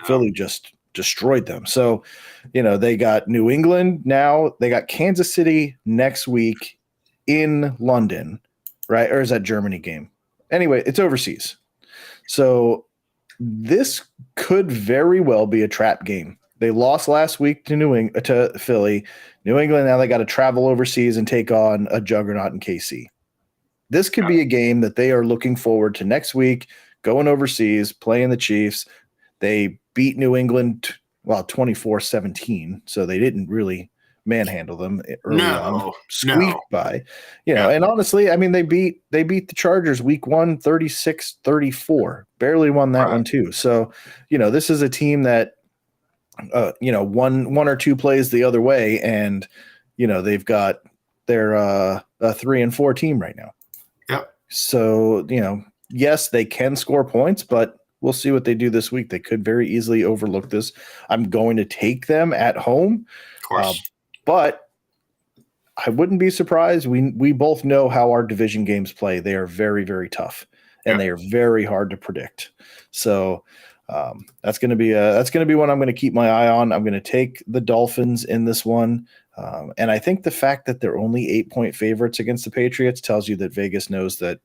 Philly just destroyed them. So, they got New England now. They got Kansas City next week in London, right? Or is that Germany game? Anyway, it's overseas. So this could very well be a trap game. They lost last week to Philly. New England, now they got to travel overseas and take on a juggernaut in KC. This could be a game that they are looking forward to next week, going overseas, playing the Chiefs. They beat New England, 24-17, so they didn't really manhandle them early on. Squeaked by. And honestly, I mean, they beat the Chargers week 1, 36-34. Barely won that one too. So, this is a team that one or two plays the other way, and they've got their a 3-4 team right now. Yep. So, yes, they can score points, but we'll see what they do this week. They could very easily overlook this. I'm going to take them at home. Of course. But I wouldn't be surprised. We both know how our division games play. They are very, very tough, and they are very hard to predict. So that's going to be one I'm going to keep my eye on. I'm going to take the Dolphins in this one. And I think the fact that they're only 8-point favorites against the Patriots tells you that Vegas knows that.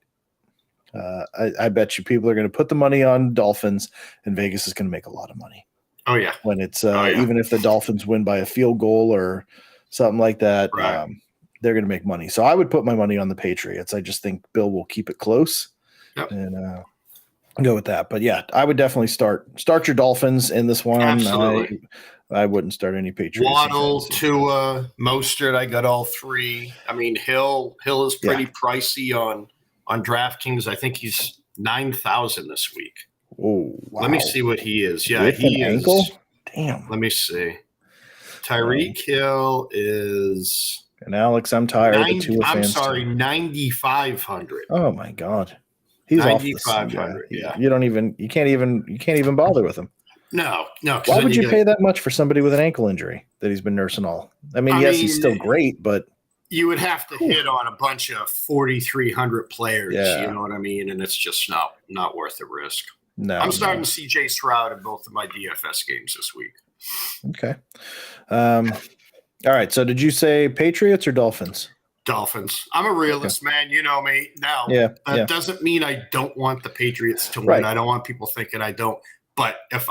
I bet you people are going to put the money on Dolphins, and Vegas is going to make a lot of money. Oh yeah. When it's even if the Dolphins win by a field goal or something like that, they're going to make money. So I would put my money on the Patriots. I just think Bill will keep it close and go with that. But yeah, I would definitely start your Dolphins in this one. Absolutely. I wouldn't start any Patriots. Waddle, Tua, Mostert. I got all 3. I mean, Hill is pretty pricey on DraftKings. I think he's 9,000 this week. Oh, wow. Let me see what he is. Yeah, with he an is. Ankle? Damn. Let me see. Tyreek Hill is. And Alex, I'm tired. 9,500. Oh my God, he's 9,500. Yeah. You can't even bother with him. No. Why would you pay that much for somebody with an ankle injury that he's been nursing all? I mean, he's still great, but you would have to hit on a bunch of 4,300 players. Yeah. You know what I mean? And it's just not worth the risk. No, I'm starting to see Jay Stroud in both of my DFS games this week. Okay. All right. So did you say Patriots or Dolphins? Dolphins. I'm a realist, man. You know me. Now, that doesn't mean I don't want the Patriots to win. Right. I don't want people thinking I don't. But let's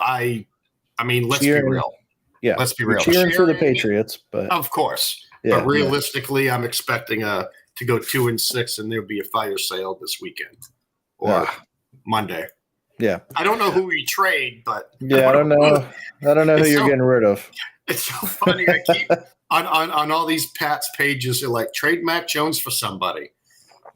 be real. Yeah. Let's be real. Cheering for the Patriots, but of course. Yeah, but realistically, I'm expecting to go 2-6, and there'll be a fire sale this weekend or Monday. Yeah. I don't know who we trade, but I don't know. I don't know who you're getting rid of. It's so funny. I keep on all these Pat's pages. They're like, trade Mac Jones for somebody.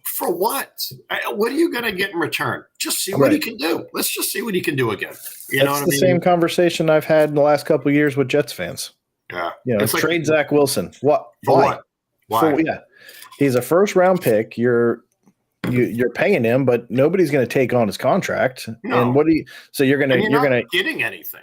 For what? What are you going to get in return? Just see what he can do. Let's just see what he can do again. You know what I mean? It's the same conversation I've had in the last couple of years with Jets fans. Yeah. Trade Zach Wilson. What? Why? He's a first round pick. You're paying him, but nobody's going to take on his contract. No. And you're not getting anything.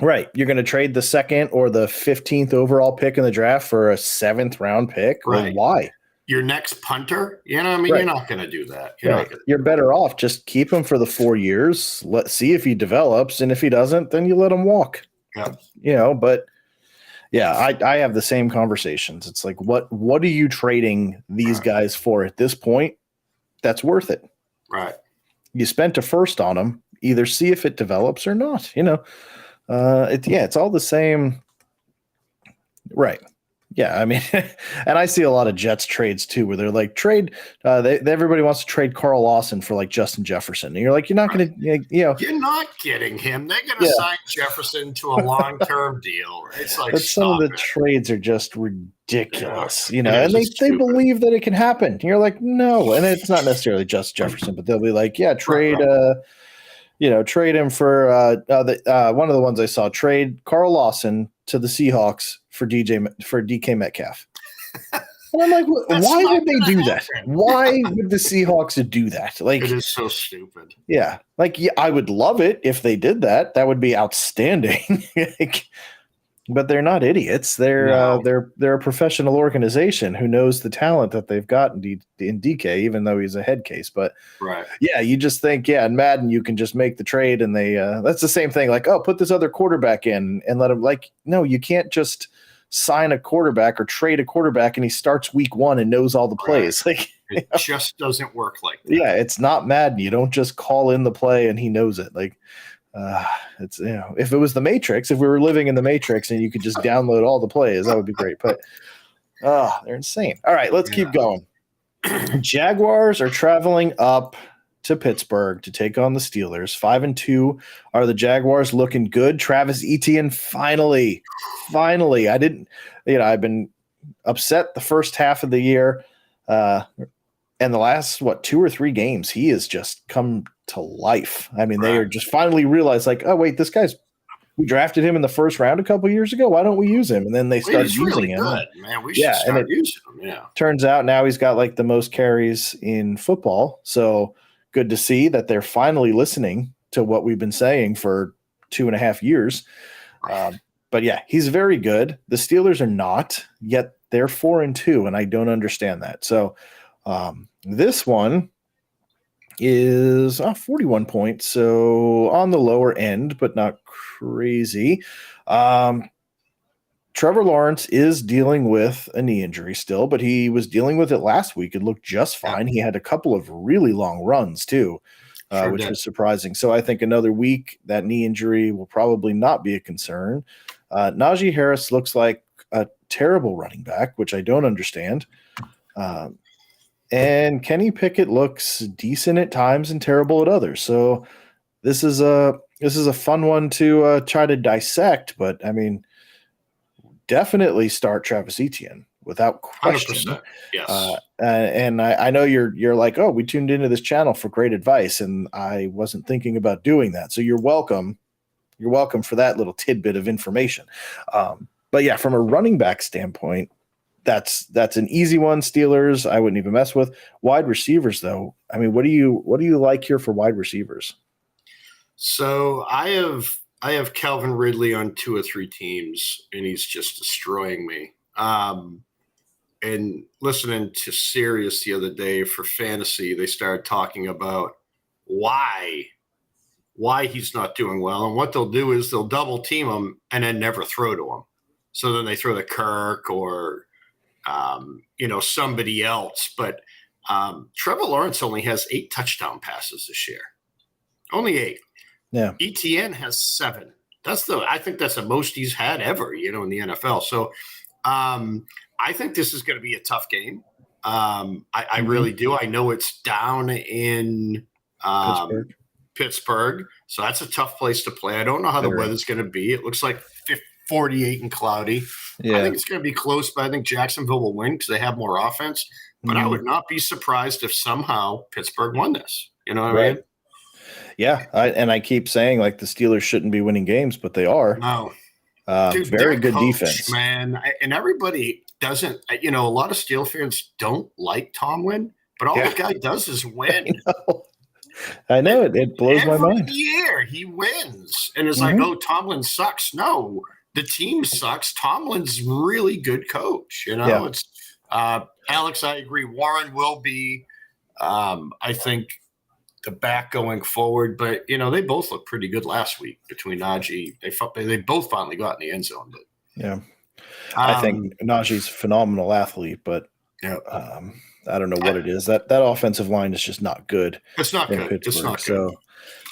Right. You're going to trade the second or the 15th overall pick in the draft for a 7th round pick. Like, Right. why? Your next punter, you know, I mean, Right. you're not going to do that. You're not going to. You're better off just keep him for the 4 years. Let's see if he develops, and if he doesn't, then you let him walk. Yeah. You know, but yeah, I have the same conversations. It's like, what are you trading these guys for at this point? That's worth it. Right. You spent a first on them. Either see if it develops or not. You know, it's all the same. Right. Yeah, I mean, and I see a lot of Jets trades too, where they're like trade. Everybody wants to trade Carl Lawson for like Justin Jefferson, and you're like, you're not going to, you're not getting him. They're going to sign Jefferson to a long-term deal. It's like, but some of the trades are just ridiculous, you know, and they believe that it can happen. And you're like, no, and it's not necessarily just Jefferson, but they'll be like, yeah, trade. Trade him for one of the ones I saw. Trade Carl Lawson to the Seahawks for DK Metcalf. And I'm like, why would they do that? Why would the Seahawks do that? Like, it is so stupid. Yeah, like I would love it if they did that. That would be outstanding. But they're not idiots. They're a professional organization who knows the talent that they've got in DK, even though he's a head case. But yeah, you just think, in Madden you can just make the trade, and they that's the same thing. Like, oh, put this other quarterback in and let him. Like, no, you can't just sign a quarterback or trade a quarterback and he starts week 1 and knows all the plays. Like, it just doesn't work like that. Yeah, it's not Madden. You don't just call in the play and he knows it. Like. It's if it was the Matrix, if we were living in the Matrix and you could just download all the plays, that would be great. But they're insane. All right, let's keep going. Jaguars are traveling up to Pittsburgh to take on the Steelers. 5-2 are the Jaguars, looking good. Travis Etienne finally. I've been upset the first half of the year, and the last 2 or 3 games, he has just come to life. I mean, they are just finally realized, like, oh wait, we drafted him in the first round a couple years ago. Why don't we use him? And then they started using him. Good, man. We should start using him. Yeah. Turns out now he's got like the most carries in football. So good to see that they're finally listening to what we've been saying for 2.5 years. But yeah, he's very good. The Steelers are not, yet they're 4-2, and I don't understand that. So this one is 41 points, so on the lower end, but not crazy. Trevor Lawrence is dealing with a knee injury still, but he was dealing with it last week. It looked just fine. He had a couple of really long runs too, which was surprising. So I think another week, that knee injury will probably not be a concern. Najee Harris looks like a terrible running back, which I don't understand. And Kenny Pickett looks decent at times and terrible at others. So this is a fun one to try to dissect. But I mean, definitely start Travis Etienne without question. 100%. Yes. And I know you're like, oh, we tuned into this channel for great advice, and I wasn't thinking about doing that. So you're welcome. You're welcome for that little tidbit of information. But yeah, from a running back standpoint, that's an easy one. Steelers, I wouldn't even mess with. Wide receivers, though, I mean, what do you like here for wide receivers? So I have Calvin Ridley on 2 or 3 teams, and he's just destroying me. And listening to Sirius the other day for fantasy, they started talking about why he's not doing well, and what they'll do is they'll double team him and then never throw to him. So then they throw to Kirk or somebody else. But Trevor Lawrence only has 8 touchdown passes this year. Only 8. Yeah. ETN has 7. I think that's the most he's had ever, in the NFL. So I think this is going to be a tough game. I really do. I know it's down in Pittsburgh. So that's a tough place to play. I don't know how the weather's going to be. It looks like 48 and cloudy. Yeah. I think it's going to be close, but I think Jacksonville will win because they have more offense. But I would not be surprised if somehow Pittsburgh won this. You know what I mean? Yeah. I keep saying, like, the Steelers shouldn't be winning games, but they are. No. Dude, very good defense. Man. And everybody doesn't, a lot of Steel fans don't like Tomlin, but all the guy does is win. I know it blows my Every mind. year he wins. And it's like, Mhm. oh, Tomlin sucks. No, the team sucks. Tomlin's really good coach. Yeah. It's Alex, I agree. Warren will be I think the back going forward, but they both looked pretty good last week between Najee. They both finally got in the end zone. But Yeah. I think Najee's a phenomenal athlete, but yeah, I don't know what it is. That offensive line is just not good it's not in good. It's Pittsburgh. not good.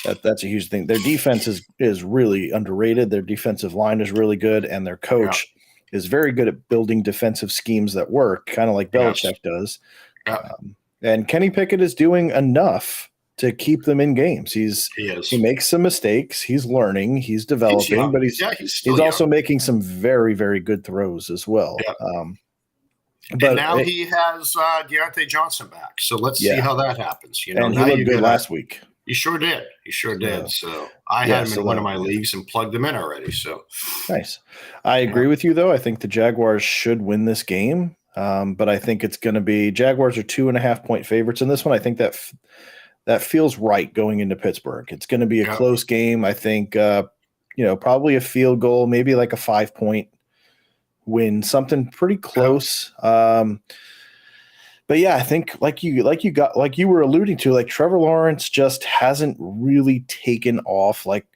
So that's a huge thing. Their defense is really underrated. Their defensive line is really good, and their coach is very good at building defensive schemes that work, kind of like Belichick does. Yeah. And Kenny Pickett is doing enough to keep them in games. He is. He makes some mistakes. He's learning. He's developing, but he's also making some very, very good throws as well. Yeah. But and now he has Deontay Johnson back. So let's see how that happens. And he looked good last week. He sure did. Yeah. So I had him in one of my leagues and plugged him in already. So nice. I agree with you, though. I think the Jaguars should win this game. But I think it's going to be Jaguars are 2.5-point favorites in this one. I think that feels right going into Pittsburgh. It's going to be a close game. I think, probably a field goal, maybe like a 5-point win, something pretty close. But yeah, I think like you were alluding to, like Trevor Lawrence just hasn't really taken off. Like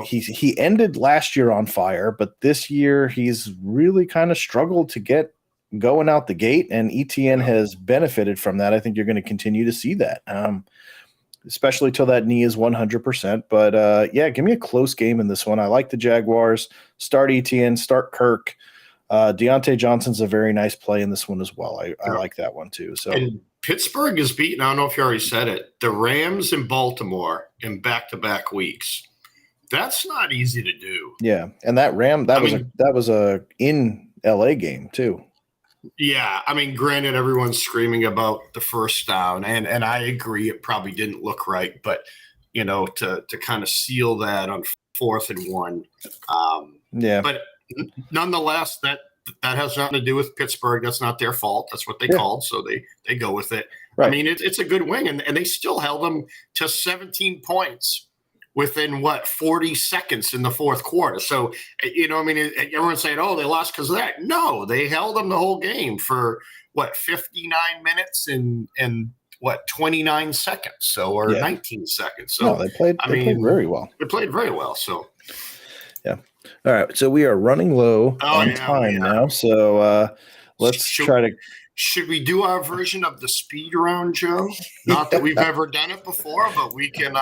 he ended last year on fire, but this year he's really kind of struggled to get going out the gate, and ETN has benefited from that. I think you're going to continue to see that, especially till that knee is 100%. But give me a close game in this one. I like the Jaguars. Start ETN, start Kirk. Deontay Johnson's a very nice play in this one as well. I like that one too. So and Pittsburgh is beaten. I don't know if you already said it. The Rams in Baltimore in back-to-back weeks. That's not easy to do. Yeah, and that was a in LA game too. Yeah, I mean, granted, everyone's screaming about the first down, and I agree it probably didn't look right, but to kind of seal that on 4th and 1. But nonetheless, that has nothing to do with Pittsburgh. That's not their fault. That's what they called, so they go with it. Right. I mean, it's a good wing, and they still held them to 17 points within 40 seconds in the fourth quarter. So, everyone's saying, oh, they lost because of that. No, they held them the whole game for 59 minutes and 29 seconds. So, or 19 seconds. So they played very well. They played very well. So, yeah. All right. So we are running low on time now. So Should we do our version of the speed round, Joe? Not that we've ever done it before, but we can.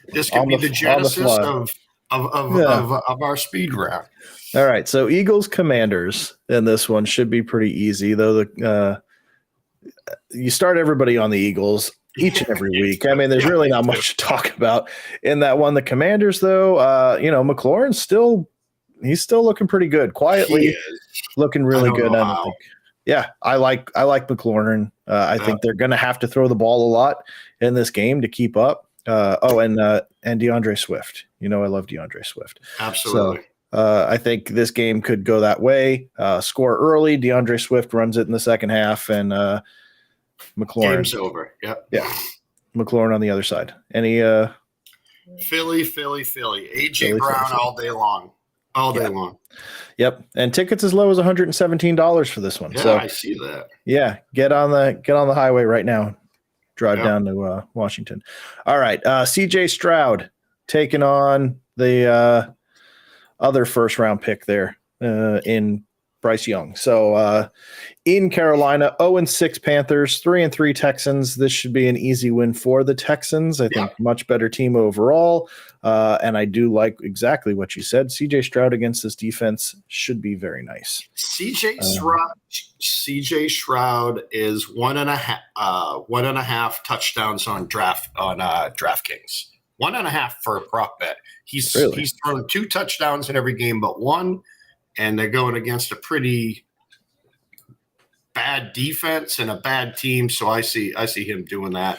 This could be the genesis of our speed round. All right. So Eagles Commanders in this one should be pretty easy, though. You start everybody on the Eagles each and every week. I mean, there's really not much to talk about in that one. The Commanders, though, McLaurin's still looking pretty good. Quietly looking really good. I like McLaurin. I think they're going to have to throw the ball a lot in this game to keep up. And DeAndre Swift. I love DeAndre Swift. Absolutely. So I think this game could go that way. Score early. DeAndre Swift runs it in the second half, and McLaurin. Game's over. Yep. Yeah. McLaurin on the other side. Any Philly. AJ Brown all day long. All day long. Yep. And tickets as low as $117 for this one. Yeah, so I see that. Yeah, get on the highway right now. Drive down to Washington. All right. CJ Stroud taking on the other first round pick there in Bryce Young. So in Carolina, 0-6 Panthers, 3-3 Texans. This should be an easy win for the Texans. I think much better team overall. And I do like exactly what you said. CJ Stroud against this defense should be very nice. CJ Stroud is 1.5 touchdowns on DraftKings. 1.5 for a prop bet. He's thrown 2 touchdowns in every game but one, and they're going against a pretty bad defense and a bad team. So I see him doing that.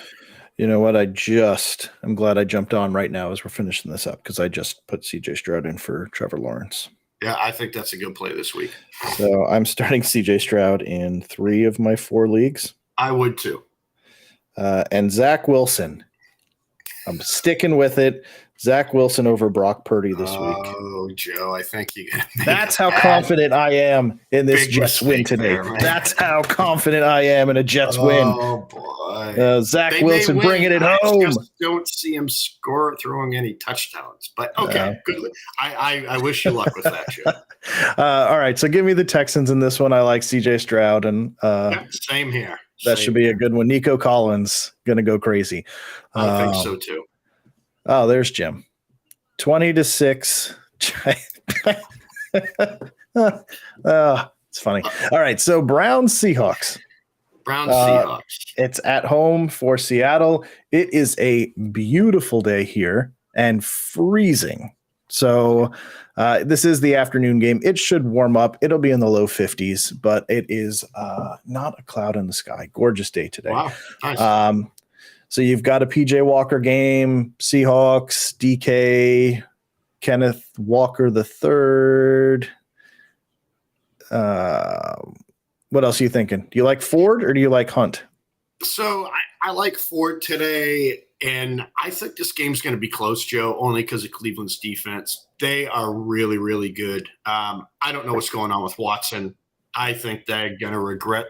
You know what? I'm glad I jumped on right now as we're finishing this up, because I just put CJ Stroud in for Trevor Lawrence. Yeah, I think that's a good play this week. So I'm starting CJ Stroud in 3 of my 4 leagues. I would too. And Zach Wilson I'm sticking with it. Zach Wilson over Brock Purdy this week. Oh, Joe, I think you got. That's how confident I am in this Big Jets win mistake today. there, man. That's how confident I am in a Jets win. Oh boy, Zach They Wilson may win. bringing it I home. just don't see him throwing any touchdowns. But okay, good. I wish you luck with that, Joe. All right, so give me the Texans in this one. I like CJ Stroud, and Yeah, same here. that should be a good one. Nico Collins going to go crazy. I think so too. Oh, there's Jim. 20-6. It's funny. All right, so Browns Seahawks. Seahawks. It's at home for Seattle. It is a beautiful day here and freezing. So this is the afternoon game. It should warm up. It'll be in the low 50s, but it is not a cloud in the sky. Gorgeous day today. Wow, nice. So you've got a PJ Walker game, Seahawks, DK, Kenneth Walker III. What else are you thinking? Do you like Ford or do you like Hunt? So I like Ford today, and I think this game's going to be close, Joe, only because of Cleveland's defense. They are really, really good. I don't know what's going on with Watson. I think they're going to regret,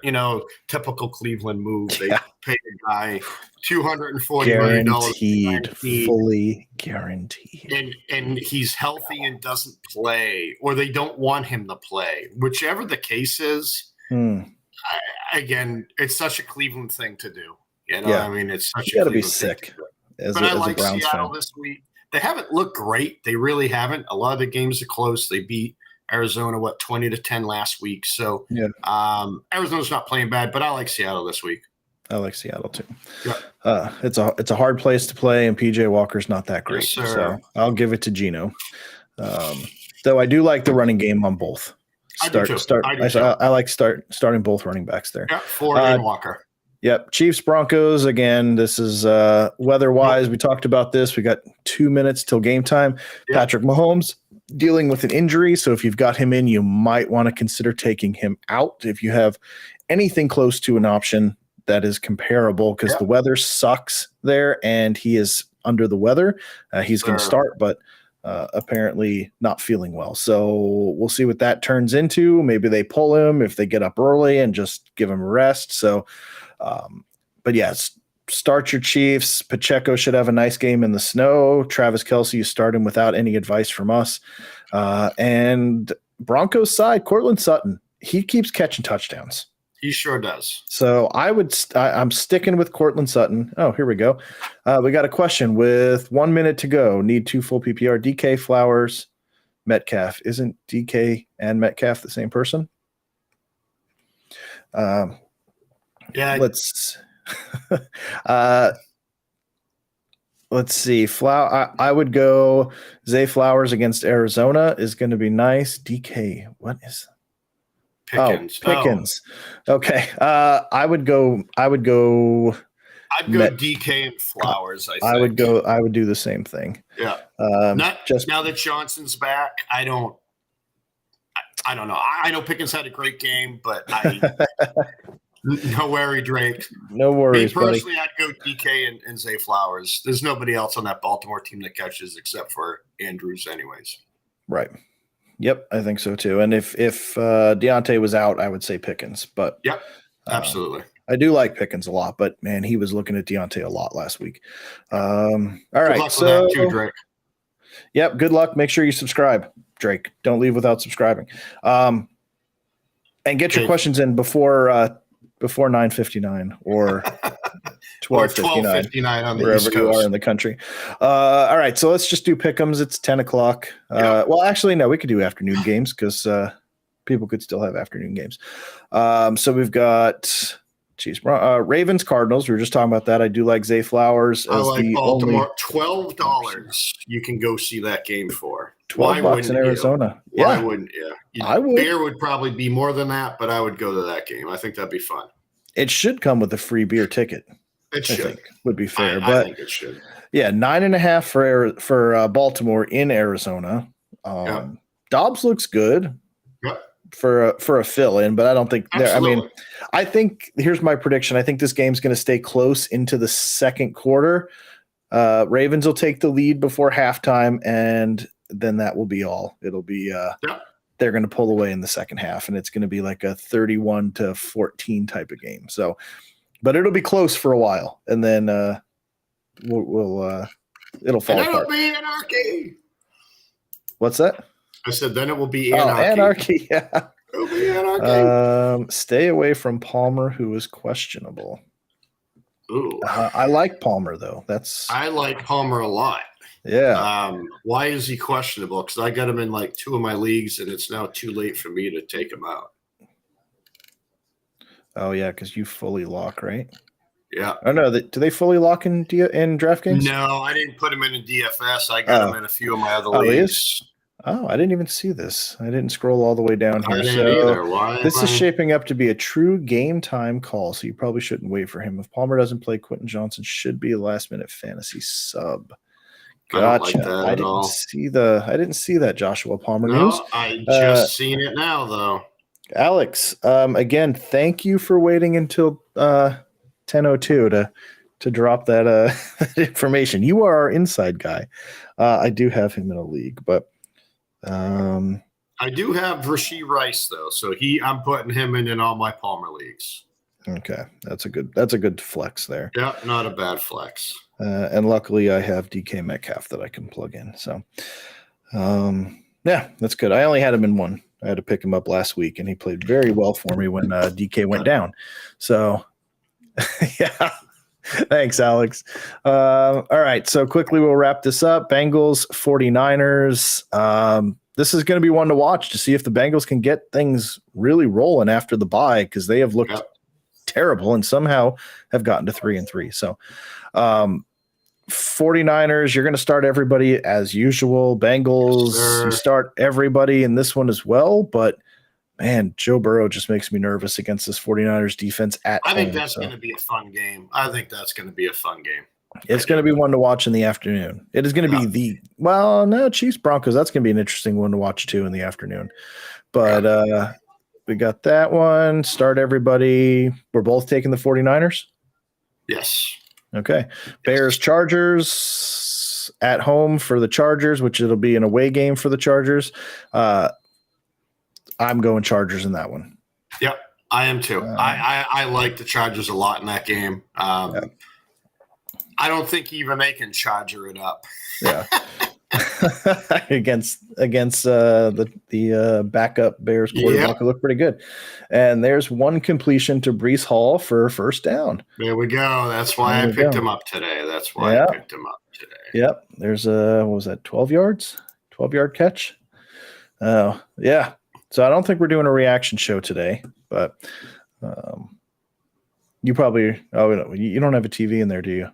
typical Cleveland move. They paid a guy $240 million. Guaranteed, fully guaranteed. And he's healthy and doesn't play, or they don't want him to play. Whichever the case is, again, it's such a Cleveland thing to do. I mean, it's such you a got to be Cleveland sick. But I like Seattle this week. They haven't looked great. They really haven't. A lot of the games are close. They beat Arizona, 20-10 last week. So Arizona's not playing bad, but I like Seattle this week. I like Seattle too. Yeah. It's a hard place to play, and PJ Walker's not that great. Yes, so I'll give it to Geno. Though I do like the running game on both. I like starting both running backs there. Yeah, Ford and Walker. Yep. Chiefs Broncos again. This is weather-wise. We talked about this. We got 2 minutes till game time. Yep. Patrick Mahomes dealing with an injury, so if you've got him in, you might want to consider taking him out if you have anything close to an option that is comparable, because the weather sucks there and he is under the weather. He's going to start, but apparently not feeling well. So we'll see what that turns into. Maybe they pull him if they get up early and just give him a rest. So, but yes, start your Chiefs. Pacheco should have a nice game in the snow. Travis Kelce, you start him without any advice from us. And Broncos side, Cortland Sutton, he keeps catching touchdowns. He sure does. So I'm sticking with Cortland Sutton. Oh, here we go. We got a question with 1 minute to go. Need 2 full PPR. DK, Flowers, Metcalf. Isn't DK and Metcalf the same person? Let's see. I would go Zay Flowers against Arizona is going to be nice. DK, what is Pickens? Pickens. Oh. Okay. I would go I'd go DK and Flowers. I would do the same thing. Yeah. Now that Johnson's back, I don't know. I know Pickens had a great game, but no worry, Drake. No worries, me personally, buddy. I'd go DK and Zay Flowers. There's nobody else on that Baltimore team that catches except for Andrews anyways. Right. Yep, I think so too. And if Deontay was out, I would say Pickens. But yep, absolutely. I do like Pickens a lot, but man, he was looking at Deontay a lot last week. All right, good luck with that too, Drake. Yep, good luck. Make sure you subscribe, Drake. Don't leave without subscribing. And get your questions in before 9:59 or 12:59 on the wherever East Coast. You are in the country. All right, so let's just do pick'ems. It's 10 o'clock. Well, actually, no, we could do afternoon games because people could still have afternoon games. So we've got Ravens Cardinals. We were just talking about that. I do like Zay Flowers. I like Baltimore. $12. You can go see that game for $12 in Arizona. Why wouldn't you? I would. Beer would probably be more than that, but I would go to that game. I think that'd be fun. It should come with a free beer ticket. It should. I think would be fair. I think it should. Yeah, 9.5 for Baltimore in Arizona. Dobbs looks good for a fill-in, but I don't think there. I mean, I think here's my prediction. I think this game's going to stay close into the second quarter. Ravens will take the lead before halftime, and then that will be all. It'll be they're going to pull away in the second half, and it's going to be like a 31-14 type of game. So, but it'll be close for a while, and then it'll fall and apart. It'll be anarchy. What's that? I said then it will be anarchy. Oh, anarchy. Yeah. It'll be anarchy. Stay away from Palmer, who is questionable. Ooh. I like Palmer though. I like Palmer a lot. Yeah. Why is he questionable? Because I got him in like 2 of my leagues, and it's now too late for me to take him out. Oh yeah, because you fully lock, right? Yeah. Oh no, do they fully lock in DraftKings? No, I didn't put him in a DFS. I got him in a few of my other He leagues. is? Oh, I didn't even see this. I didn't scroll all the way down here. I didn't either. Why? This is shaping up to be a true game time call, so you probably shouldn't wait for him. If Palmer doesn't play, Quentin Johnson should be a last minute fantasy sub. Gotcha. I didn't see that Joshua Palmer news. I just seen it now though. Alex, again, thank you for waiting until 10:02 to drop that information. You are our inside guy. I do have him in a league, but I do have Rashee Rice though, so I'm putting him in all my Palmer leagues. Okay, that's a good flex there. Yeah, not a bad flex. And luckily, I have DK Metcalf that I can plug in. So, yeah, that's good. I only had him in one. I had to pick him up last week, and he played very well for me when DK went down. So, yeah. Thanks, Alex. All right, so quickly we'll wrap this up. Bengals, 49ers. This is going to be one to watch to see if the Bengals can get things really rolling after the bye, because they have looked terrible and somehow have gotten to 3-3. So 49ers, you're going to start everybody as usual. Bengals, you start everybody in this one as well, but man, Joe Burrow just makes me nervous against this 49ers defense at home. I think that's going to be a fun game. It's going to be one to watch in the afternoon. It is going to be Chiefs Broncos. That's going to be an interesting one to watch too in the afternoon. But we got that one. Start everybody. We're both taking the 49ers? Yes. Okay. Bears, Chargers at home for the Chargers, which it'll be an away game for the Chargers. I'm going Chargers in that one. Yep, I am too. I like the Chargers a lot in that game. I don't think even they can Charger it up. Yeah. against the backup Bears quarterback who looked pretty good. And there's one completion to Breece Hall for first down. There we go. That's why I picked him up today. Yep. There's what was that, 12 yards? 12-yard catch? Oh, yeah. So I don't think we're doing a reaction show today, but you probably you don't have a TV in there, do you?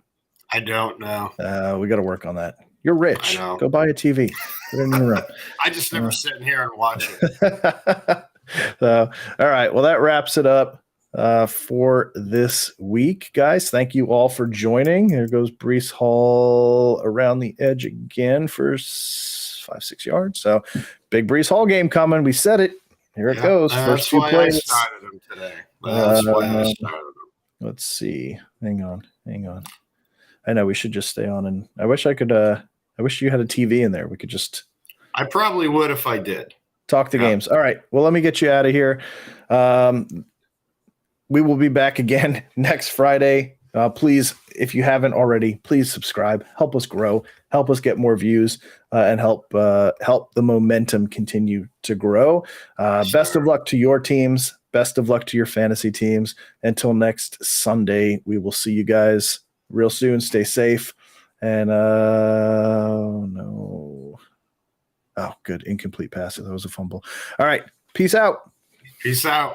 I don't know. We got to work on that. You're rich. Go buy a TV. Put it in your room. I just never sit in here and watch it. So, all right. Well, that wraps it up for this week, guys. Thank you all for joining. There goes Breece Hall around the edge again for 5-6 yards. So, big Breece Hall game coming. We said it. Here it goes. First few plays. I started him today. That's why I started him. Let's see. Hang on. I know we should just stay on, and I wish I could. I wish you had a TV in there. We could just. I probably would if I did. Talk the games. All right. Well, let me get you out of here. We will be back again next Friday. Please, if you haven't already, please subscribe. Help us grow. Help us get more views, and help the momentum continue to grow. Best of luck to your teams. Best of luck to your fantasy teams. Until next Sunday, we will see you guys real soon. Stay safe. And no. Oh, good. Incomplete pass. That was a fumble. All right. Peace out. Peace out.